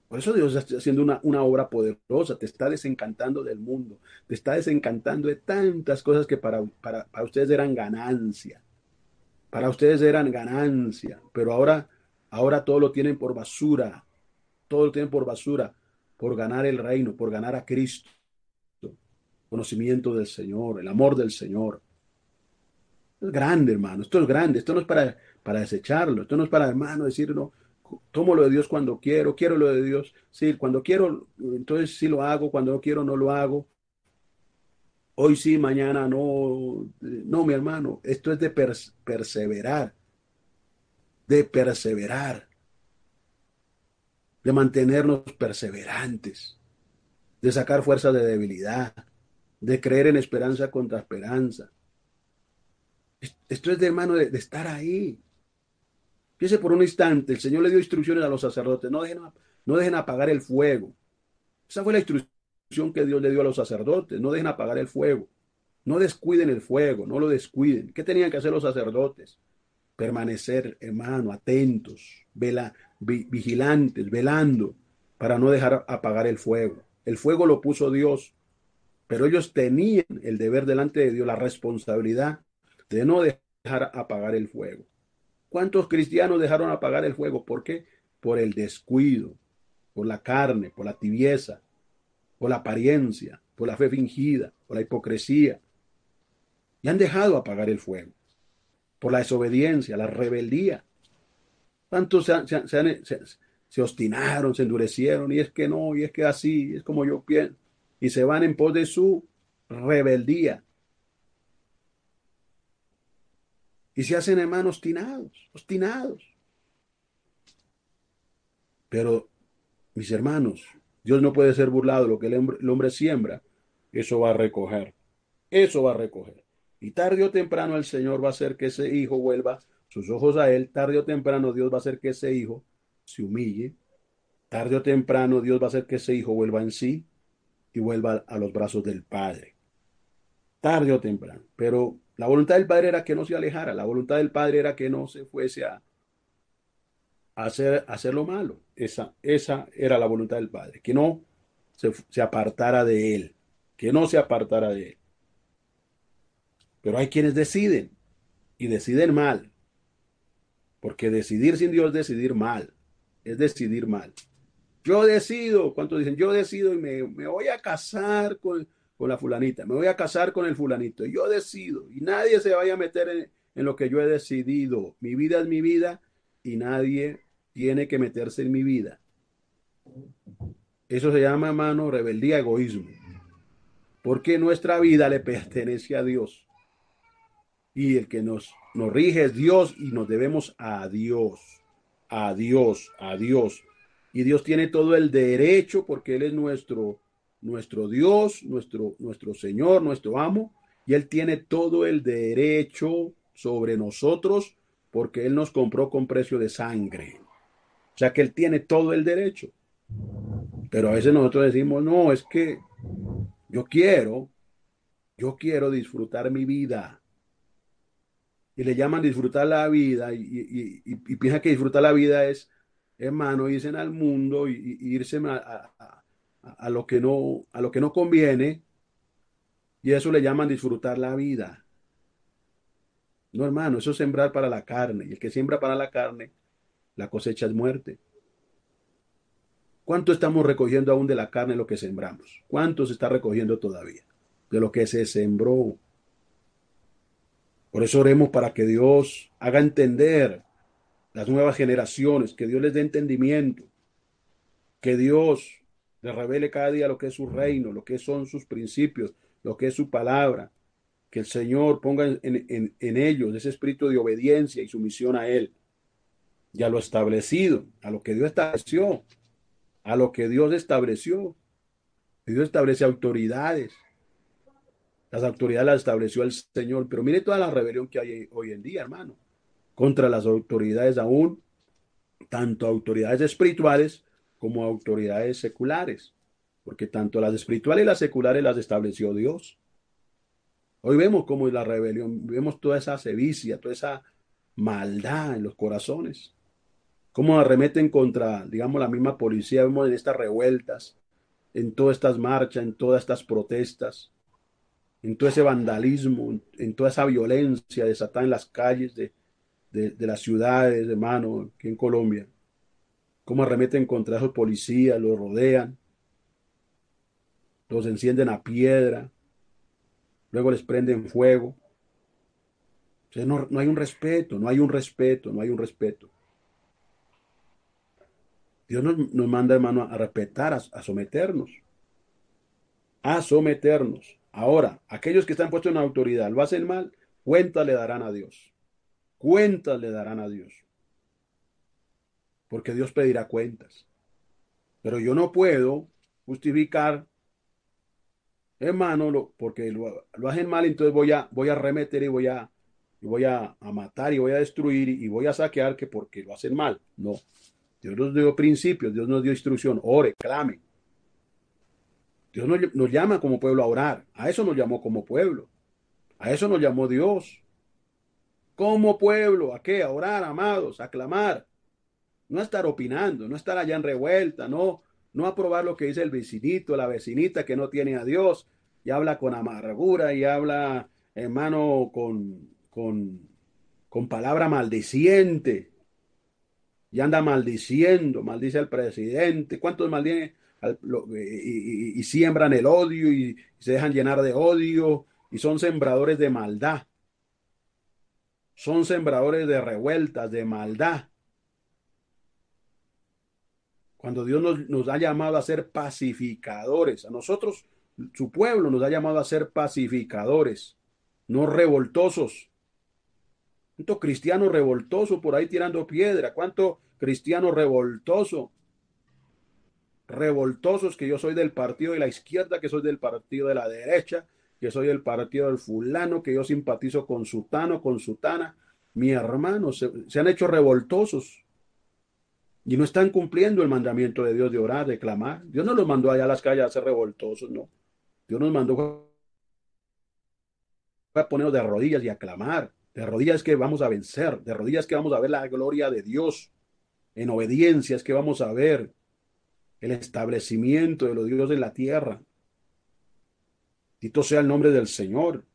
S2: Por eso Dios está haciendo una obra poderosa, te está desencantando del mundo, te está desencantando de tantas cosas que para ustedes eran ganancia, para ustedes eran ganancia, pero ahora todo lo tienen por basura, todo lo tienen por basura, por ganar el reino, por ganar a Cristo, conocimiento del Señor, el amor del Señor. Es grande, hermano, esto es grande, esto no es para desecharlo, esto no es para, hermano, decir, no, tomo lo de Dios cuando quiero lo de Dios, sí, cuando quiero, entonces sí lo hago, cuando no quiero, no lo hago, hoy sí, mañana no, no, mi hermano, esto es de perseverar, de perseverar, de mantenernos perseverantes, de sacar fuerzas de debilidad, de creer en esperanza contra esperanza. Esto es de hermano de estar ahí. Piense por un instante, el Señor le dio instrucciones a los sacerdotes, no dejen apagar el fuego. Esa fue la instrucción que Dios le dio a los sacerdotes, no dejen apagar el fuego, no descuiden el fuego, no lo descuiden. ¿Qué tenían que hacer los sacerdotes? Permanecer, hermano, atentos, vigilantes, velando, para no dejar apagar el fuego. El fuego lo puso Dios, pero ellos tenían el deber delante de Dios, la responsabilidad de no dejar apagar el fuego. ¿Cuántos cristianos dejaron apagar el fuego? ¿Por qué? Por el descuido, por la carne, por la tibieza, por la apariencia, por la fe fingida, por la hipocresía. Y han dejado apagar el fuego, por la desobediencia, la rebeldía. ¿Cuántos se obstinaron, se endurecieron? Y es que no, y es que así, es como yo pienso. Y se van en pos de su rebeldía. y se hacen hermanos obstinados, obstinados. Pero, mis hermanos, Dios no puede ser burlado. Lo que el hombre siembra, eso va a recoger. Eso va a recoger. Y tarde o temprano el Señor va a hacer que ese hijo vuelva sus ojos a Él. Tarde o temprano Dios va a hacer que ese hijo se humille. Tarde o temprano Dios va a hacer que ese hijo vuelva en sí y vuelva a los brazos del Padre. Tarde o temprano. Pero la voluntad del Padre era que no se alejara. La voluntad del Padre era que no se fuese a hacer lo malo. Esa era la voluntad del Padre. Que no se apartara de Él. Que no se apartara de Él. Pero hay quienes deciden y deciden mal. Porque decidir sin Dios es decidir mal. Es decidir mal. Yo decido, ¿cuántos dicen? Yo decido y me voy a casar con la fulanita, me voy a casar con el fulanito. Yo decido y nadie se vaya a meter en lo que yo he decidido. Mi vida es mi vida y nadie tiene que meterse en mi vida. Eso se llama, hermano, rebeldía, egoísmo. Porque nuestra vida le pertenece a Dios. Y el que nos rige es Dios y nos debemos a Dios, a Dios, a Dios. Y Dios tiene todo el derecho porque Él es nuestro Dios, nuestro Señor, nuestro amo. Y Él tiene todo el derecho sobre nosotros porque Él nos compró con precio de sangre. O sea que Él tiene todo el derecho. Pero a veces nosotros decimos, no, es que yo yo quiero disfrutar mi vida y le llaman disfrutar la vida y piensan que disfrutar la vida es, hermano, irse al mundo y irse a a lo que no conviene y eso le llaman disfrutar la vida. No, hermano, eso es sembrar para la carne y el que siembra para la carne, la cosecha es muerte. ¿Cuánto estamos recogiendo aún de la carne lo que sembramos? ¿Cuánto se está recogiendo todavía de lo que se sembró? Por eso oremos para que Dios haga entender las nuevas generaciones, que Dios les dé entendimiento, que Dios les revele cada día lo que es su reino, lo que son sus principios, lo que es su palabra, que el Señor ponga en ellos ese espíritu de obediencia y sumisión a Él, y a lo establecido, a lo que Dios estableció, a lo que Dios estableció. Y Dios establece autoridades, las autoridades las estableció el Señor, pero mire toda la rebelión que hay hoy en día, hermano, contra las autoridades aún, tanto autoridades espirituales como autoridades seculares, porque tanto las espirituales y las seculares las estableció Dios. Hoy vemos cómo es la rebelión, vemos toda esa sevicia, toda esa maldad en los corazones, cómo arremeten contra, digamos, la misma policía, vemos en estas revueltas, en todas estas marchas, en todas estas protestas, en todo ese vandalismo, en toda esa violencia desatada en las calles de las ciudades, hermano, aquí en Colombia. Cómo arremeten contra esos policías, los rodean, los encienden a piedra, luego les prenden fuego. O sea, no hay un respeto, no hay un respeto, no hay un respeto. Dios nos manda, hermano, a respetar, a someternos, a someternos. Ahora, aquellos que están puestos en autoridad lo hacen mal, cuentas le darán a Dios. Cuentas le darán a Dios. Porque Dios pedirá cuentas. Pero yo no puedo justificar, hermano, porque lo hacen mal, entonces voy a arremeter y a matar y voy a destruir y voy a saquear que porque lo hacen mal. No. Dios nos dio principios, Dios nos dio instrucción. Ore, clame. Dios nos llama como pueblo a orar. A eso nos llamó como pueblo. A eso nos llamó Dios. Como pueblo, ¿a qué? A orar, amados, a clamar. No a estar opinando, no estar allá en revuelta, no aprobar lo que dice el vecinito, la vecinita que no tiene a Dios y habla con amargura y habla, hermano, con palabra maldiciente y anda maldiciendo, maldice al presidente. ¿Cuántos maldicen y siembran el odio y se dejan llenar de odio y son sembradores de maldad? Son sembradores de revueltas, de maldad. Cuando Dios nos ha llamado a ser pacificadores, a nosotros, su pueblo nos ha llamado a ser pacificadores, no revoltosos. ¿Cuánto cristiano revoltoso por ahí tirando piedra? ¿Cuánto cristiano revoltoso? Revoltosos que yo soy del partido de la izquierda, que soy del partido de la derecha, que soy del partido del fulano, que yo simpatizo con sutano, con sutana. Mi hermano, se han hecho revoltosos y no están cumpliendo el mandamiento de Dios de orar, de clamar. Dios no los mandó allá a las calles a ser revoltosos, no. Dios nos mandó a ponernos de rodillas y a clamar. De rodillas que vamos a vencer, de rodillas que vamos a ver la gloria de Dios. En obediencia es que vamos a ver el establecimiento de los dioses en la tierra. Bendito sea el nombre del Señor.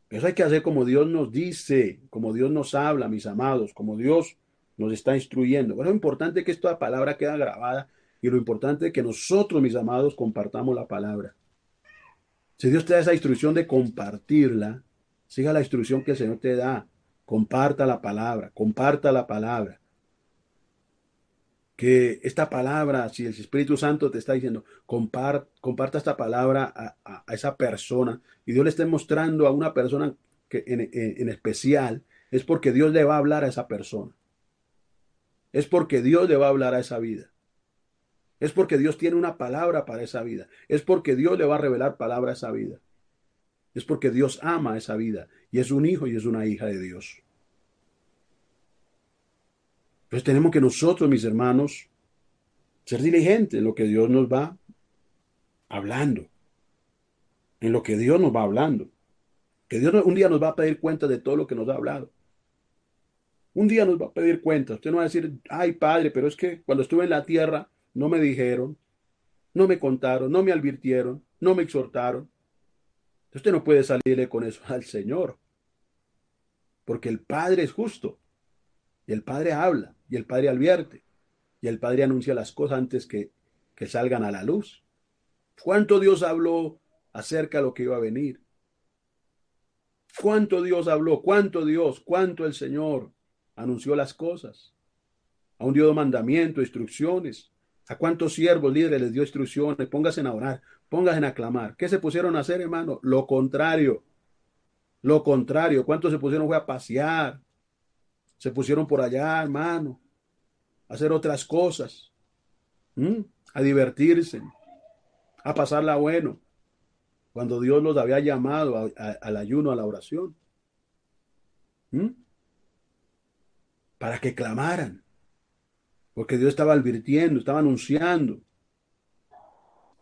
S2: Eso hay que hacer como Dios nos dice, como Dios nos habla, mis amados, como Dios nos está instruyendo. Pero lo importante es que esta palabra queda grabada y lo importante es que nosotros, mis amados, compartamos la palabra. Si Dios te da esa instrucción de compartirla, siga la instrucción que el Señor te da. Comparta la palabra, comparta la palabra. Que esta palabra, si el Espíritu Santo te está diciendo, comparta esta palabra a esa persona y Dios le esté mostrando a una persona que en especial, es porque Dios le va a hablar a esa persona. Es porque Dios le va a hablar a esa vida. Es porque Dios tiene una palabra para esa vida. Es porque Dios le va a revelar palabra a esa vida. Es porque Dios ama a esa vida y es un hijo y es una hija de Dios. Entonces tenemos que nosotros, mis hermanos, ser diligentes en lo que Dios nos va hablando, en lo que Dios nos va hablando. Que Dios un día nos va a pedir cuenta de todo lo que nos ha hablado. Un día nos va a pedir cuenta. Usted no va a decir, ay padre, pero es que cuando estuve en la tierra no me dijeron, no me contaron, no me advirtieron, no me exhortaron. Usted no puede salirle con eso al Señor, porque el Padre es justo, y el Padre habla, y el Padre advierte, y el Padre anuncia las cosas antes que salgan a la luz. ¿Cuánto Dios habló acerca de lo que iba a venir? ¿Cuánto Dios habló? ¿Cuánto el Señor anunció las cosas? Aún dio mandamientos, instrucciones. ¿A cuántos siervos líderes les dio instrucciones? Pónganse a orar, pónganse a clamar. ¿Qué se pusieron a hacer, hermano? Lo contrario. Lo contrario. ¿Cuántos se pusieron fue a pasear? Se pusieron por allá, hermano, a hacer otras cosas. ¿Mm? A divertirse, a pasarla bueno. Cuando Dios los había llamado al ayuno, a la oración. ¿Mm? Para que clamaran. Porque Dios estaba advirtiendo, estaba anunciando.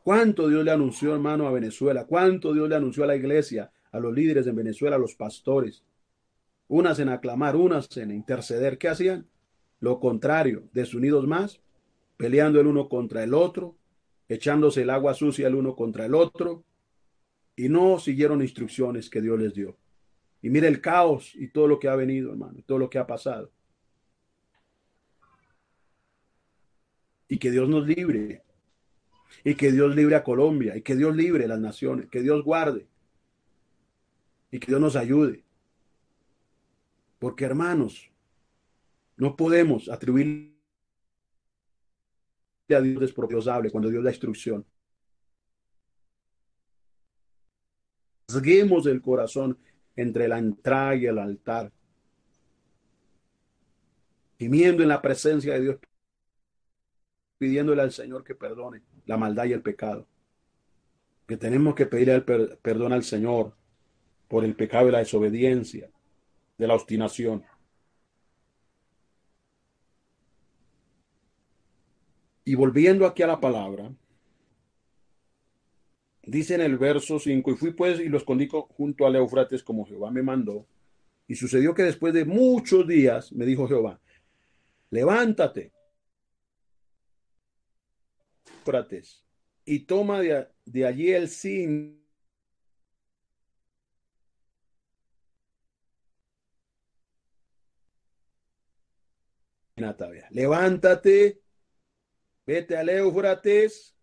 S2: ¿Cuánto Dios le anunció, hermano, a Venezuela? ¿Cuánto Dios le anunció a la iglesia, a los líderes en Venezuela, a los pastores? Unas en aclamar, unas en interceder. ¿Qué hacían? Lo contrario, desunidos más, peleando el uno contra el otro, echándose el agua sucia el uno contra el otro, y no siguieron instrucciones que Dios les dio. Y mire el caos y todo lo que ha venido, hermano, y todo lo que ha pasado. Y que Dios nos libre, y que Dios libre a Colombia, y que Dios libre a las naciones, que Dios guarde, y que Dios nos ayude. Porque, hermanos, no podemos atribuirle a Dios despropiosable cuando Dios da instrucción. Rasguemos el corazón entre la entrada y el altar, gimiendo en la presencia de Dios, pidiéndole al Señor que perdone la maldad y el pecado. Que tenemos que pedirle perdón al Señor por el pecado de la desobediencia, de la obstinación. Y volviendo aquí a la palabra, dice en el verso 5: y fui pues y lo escondí junto al Éufrates como Jehová me mandó. Y sucedió que después de muchos días me dijo Jehová: levántate, Éufrates, y toma de allí el cinto. Levántate, vete al Éufrates,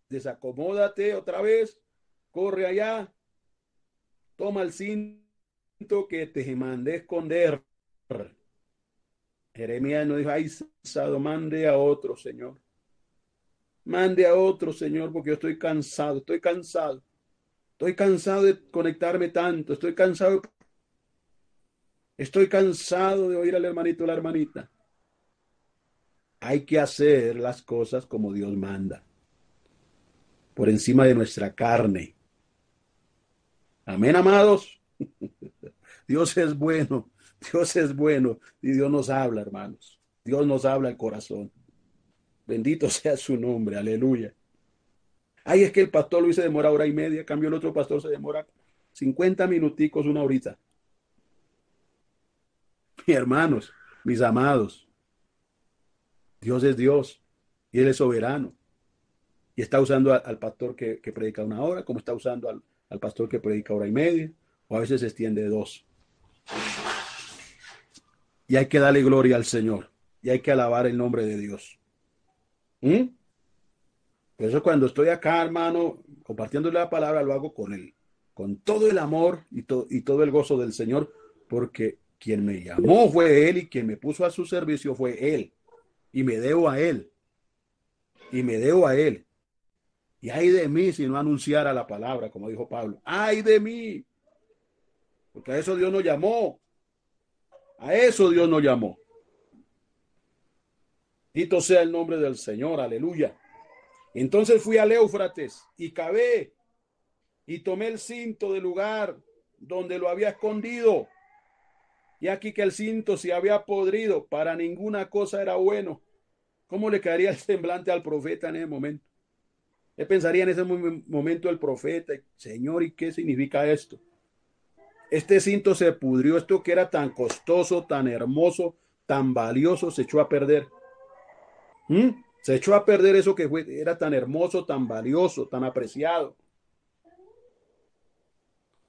S2: desacomódate otra vez, corre allá, toma el cinto que te mandé esconder. Jeremías no dijo: ay, cansado, mande a otro, Señor. Mande a otro, Señor, porque yo estoy cansado, estoy cansado. Estoy cansado de conectarme tanto, estoy cansado Estoy cansado de oír al hermanito o la hermanita. Hay que hacer las cosas como Dios manda, por encima de nuestra carne. Amén, amados. Dios es bueno, Dios es bueno y Dios nos habla, hermanos. Dios nos habla al corazón. Bendito sea su nombre, aleluya. Ay, es que el pastor Luis se demora hora y media, cambio el otro pastor se demora 50 minuticos, una horita. Mis hermanos, mis amados, Dios es Dios y Él es soberano. Y está usando al pastor que predica una hora, como está usando al pastor que predica hora y media, o a veces se extiende dos. Y hay que darle gloria al Señor, y hay que alabar el nombre de Dios. ¿Mm? Por eso cuando estoy acá, hermano, compartiéndole la palabra, lo hago con todo el amor y todo el gozo del Señor, porque quien me llamó fue Él y quien me puso a su servicio fue Él. Y me debo a Él. Y me debo a Él. Y ay de mí si no anunciara la palabra, como dijo Pablo. Ay de mí. Porque a eso Dios nos llamó. A eso Dios nos llamó. Dito sea el nombre del Señor. Aleluya. Entonces fui al Éufrates y cavé y tomé el cinto del lugar donde lo había escondido. Y aquí que el cinto se había podrido, para ninguna cosa era bueno. ¿Cómo le caería el semblante al profeta en ese momento? Él pensaría en ese momento el profeta, Señor, ¿y qué significa esto? Este cinto se pudrió, esto que era tan costoso, tan hermoso, tan valioso, se echó a perder. ¿Mm? Se echó a perder eso que era tan hermoso, tan valioso, tan apreciado.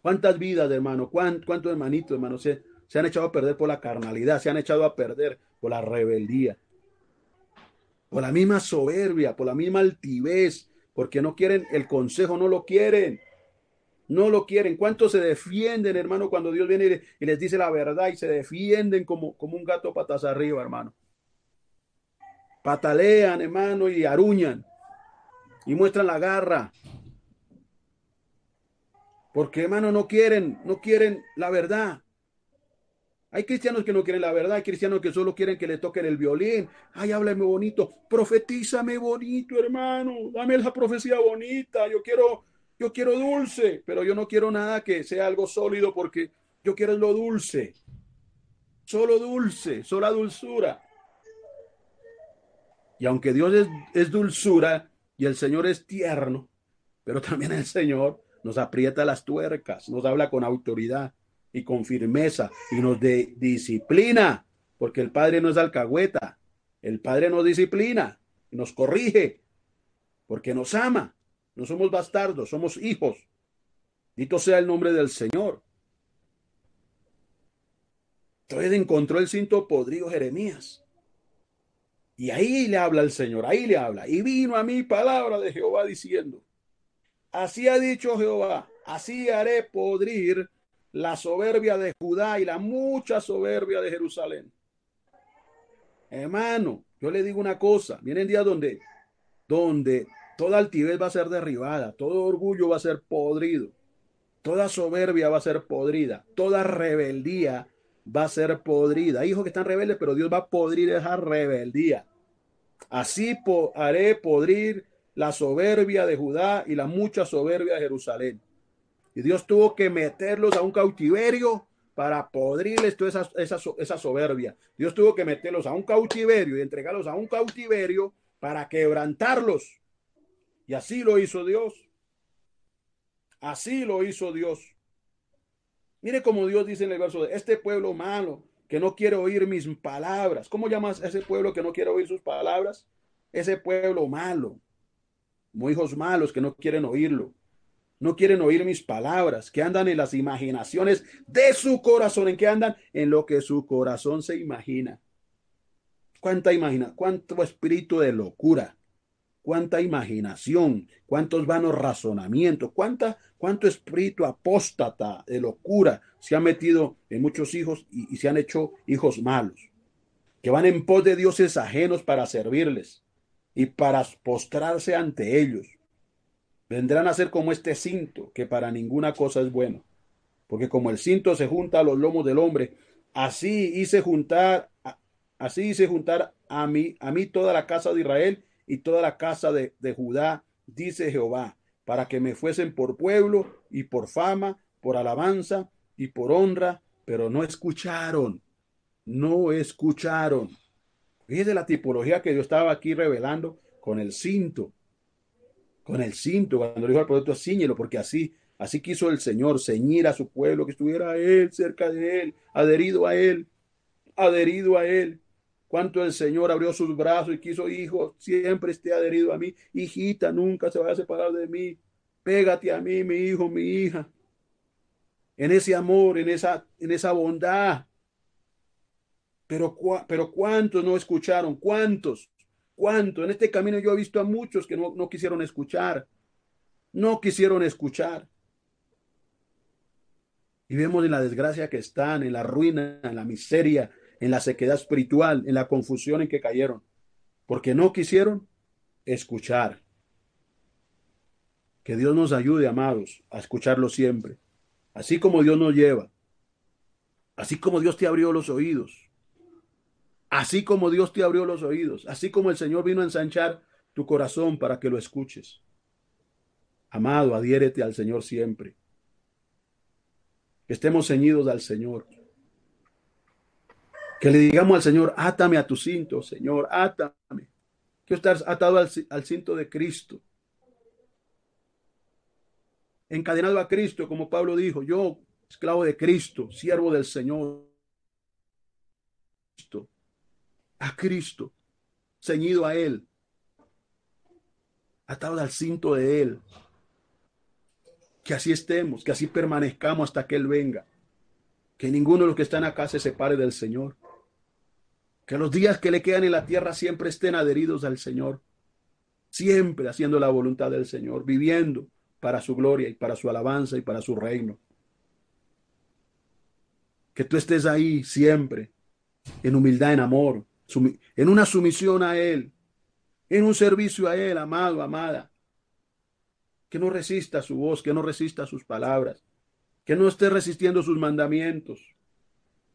S2: ¿Cuántas vidas, hermano? ¿Cuántos hermanitos, hermano, se han echado a perder por la carnalidad? Se han echado a perder por la rebeldía, por la misma soberbia, por la misma altivez, porque no quieren el consejo, no lo quieren. No lo quieren. ¿Cuántos se defienden, hermano, cuando Dios viene y les dice la verdad y se defienden como un gato patas arriba, hermano? Patalean, hermano, y aruñan y muestran la garra. Porque, hermano, no quieren la verdad. Hay cristianos que no quieren la verdad, hay cristianos que solo quieren que le toquen el violín. Ay, háblame bonito, profetízame bonito, hermano, dame la profecía bonita. Yo quiero dulce, pero yo no quiero nada que sea algo sólido porque yo quiero lo dulce. Solo dulce, sola dulzura. Y aunque Dios es dulzura y el Señor es tierno, pero también el Señor nos aprieta las tuercas, nos habla con autoridad y con firmeza y nos disciplina, porque el Padre no es alcahueta, el Padre nos disciplina, nos corrige, porque nos ama. No somos bastardos, somos hijos. Dito sea el nombre del Señor. Entonces encontró el cinto podrido Jeremías. Y ahí le habla el Señor, ahí le habla. Y vino a mí palabra de Jehová diciendo, así ha dicho Jehová, así haré podrir la soberbia de Judá y la mucha soberbia de Jerusalén. Hermano, yo le digo una cosa, vienen días donde toda altivez va a ser derribada, todo orgullo va a ser podrido, toda soberbia va a ser podrida, toda rebeldía va a ser podrida. Hay hijos que están rebeldes, pero Dios va a podrir esa rebeldía. Así haré podrir la soberbia de Judá y la mucha soberbia de Jerusalén. Y Dios tuvo que meterlos a un cautiverio para podrirles toda esa soberbia. Dios tuvo que meterlos a un cautiverio y entregarlos a un cautiverio para quebrantarlos. Y así lo hizo Dios. Así lo hizo Dios. Mire como Dios dice en el verso de este pueblo malo que no quiere oír mis palabras. ¿Cómo llamas a ese pueblo que no quiere oír sus palabras? Ese pueblo malo, como hijos malos que no quieren oírlo. No quieren oír mis palabras, que andan en las imaginaciones de su corazón. ¿En qué andan? En lo que su corazón se imagina. Cuánto espíritu de locura, cuánta imaginación, cuántos vanos razonamientos, cuánto espíritu apóstata de locura se ha metido en muchos hijos y se han hecho hijos malos, que van en pos de dioses ajenos para servirles y para postrarse ante ellos. Vendrán a ser como este cinto, que para ninguna cosa es bueno, porque como el cinto se junta a los lomos del hombre Así hice juntar, así hice juntar a mí toda la casa de Israel y toda la casa de Judá, dice Jehová, para que me fuesen por pueblo y por fama, por alabanza y por honra, pero no escucharon, no escucharon. Fíjese la tipología que yo estaba aquí revelando con el cinto, cuando le dijo al profeta, ciñelo, porque así quiso el Señor, ceñir a su pueblo, que estuviera a él, cerca de él, adherido a él, adherido a él. Cuánto el Señor abrió sus brazos y quiso, hijo, siempre esté adherido a mí. Hijita, nunca se vaya a separar de mí. Pégate a mí, mi hijo, mi hija. En ese amor, en esa bondad. Pero ¿cuántos no escucharon? ¿Cuántos? ¿Cuántos? En este camino yo he visto a muchos que no quisieron escuchar. No quisieron escuchar. Y vemos en la desgracia que están, en la ruina, en la miseria, en la sequedad espiritual, en la confusión en que cayeron. Porque no quisieron escuchar. Que Dios nos ayude, amados, a escucharlo siempre. Así como Dios nos lleva, así como Dios te abrió los oídos, así como Dios te abrió los oídos, así como el Señor vino a ensanchar tu corazón para que lo escuches. Amado, adhiérete al Señor siempre. Que estemos ceñidos al Señor. Que le digamos al Señor, átame a tu cinto, Señor, átame. Quiero estar atado al cinto de Cristo. Encadenado a Cristo, como Pablo dijo, yo, esclavo de Cristo, siervo del Señor, a Cristo, ceñido a Él, atado al cinto de Él. Que así estemos, que así permanezcamos hasta que Él venga. Que ninguno de los que están acá se separe del Señor. Que los días que le quedan en la tierra siempre estén adheridos al Señor. Siempre haciendo la voluntad del Señor, viviendo para su gloria y para su alabanza y para su reino. Que tú estés ahí siempre, en humildad, en amor, en una sumisión a Él, en un servicio a Él, amado, amada. Que no resista su voz, que no resista sus palabras, que no esté resistiendo sus mandamientos.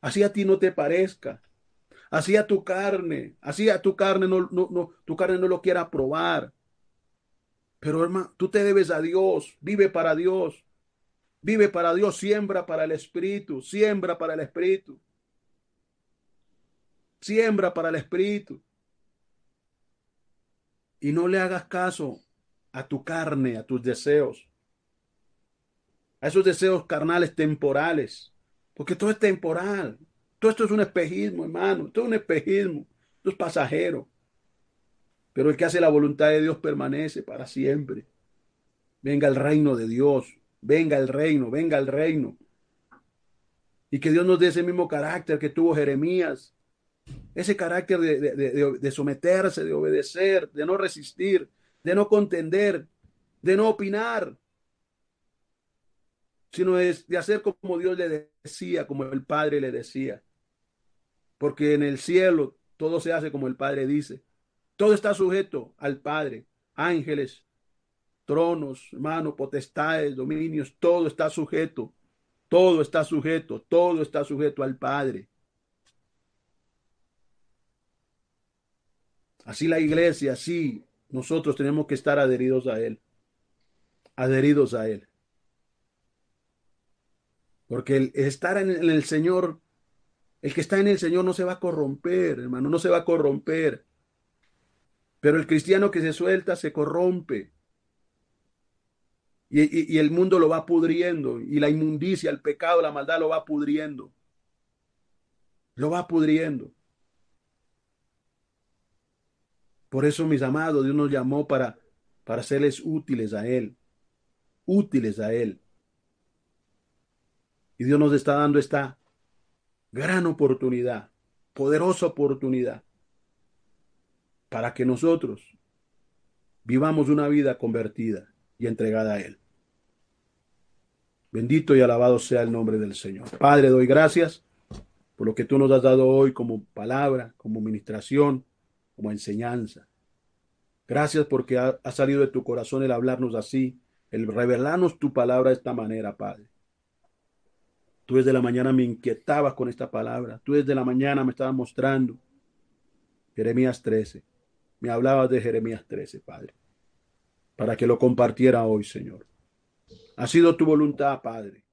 S2: Así a ti no te parezca, así a tu carne tu carne no lo quiera probar. Pero hermano, tú te debes a Dios, vive para Dios, siembra para el Espíritu, siembra para el Espíritu, siembra para el Espíritu. Y no le hagas caso a tu carne, a tus deseos, a esos deseos carnales temporales, porque todo es temporal. Todo esto es un espejismo, hermano, todo es un espejismo, esto es pasajero. Pero el que hace la voluntad de Dios permanece para siempre. Venga el reino de Dios, venga el reino, venga el reino. Y que Dios nos dé ese mismo carácter que tuvo Jeremías, ese carácter de someterse, de obedecer, de no resistir, de no contender, de no opinar, sino de hacer como Dios le decía, como el Padre le decía. Porque en el cielo todo se hace como el Padre dice. Todo está sujeto al Padre, ángeles, tronos, hermano, potestades, dominios, todo está sujeto al Padre. Así la iglesia, así nosotros tenemos que estar adheridos a Él, adheridos a Él. Porque el estar en el Señor, el que está en el Señor no se va a corromper, hermano, no se va a corromper. Pero el cristiano que se suelta se corrompe. Y el mundo lo va pudriendo. Y la inmundicia, el pecado, la maldad lo va pudriendo. Lo va pudriendo. Por eso, mis amados, Dios nos llamó para serles útiles a Él. Útiles a Él. Y Dios nos está dando esta gran oportunidad, poderosa oportunidad, para que nosotros vivamos una vida convertida y entregada a Él. Bendito y alabado sea el nombre del Señor. Padre, doy gracias por lo que tú nos has dado hoy como palabra, como ministración, como enseñanza. Gracias porque ha salido de tu corazón el hablarnos así, el revelarnos tu palabra de esta manera, Padre. Tú desde la mañana me inquietabas con esta palabra. Tú desde la mañana me estabas mostrando Jeremías 13. Me hablabas de Jeremías 13, Padre, para que lo compartiera hoy, Señor. Ha sido tu voluntad, Padre.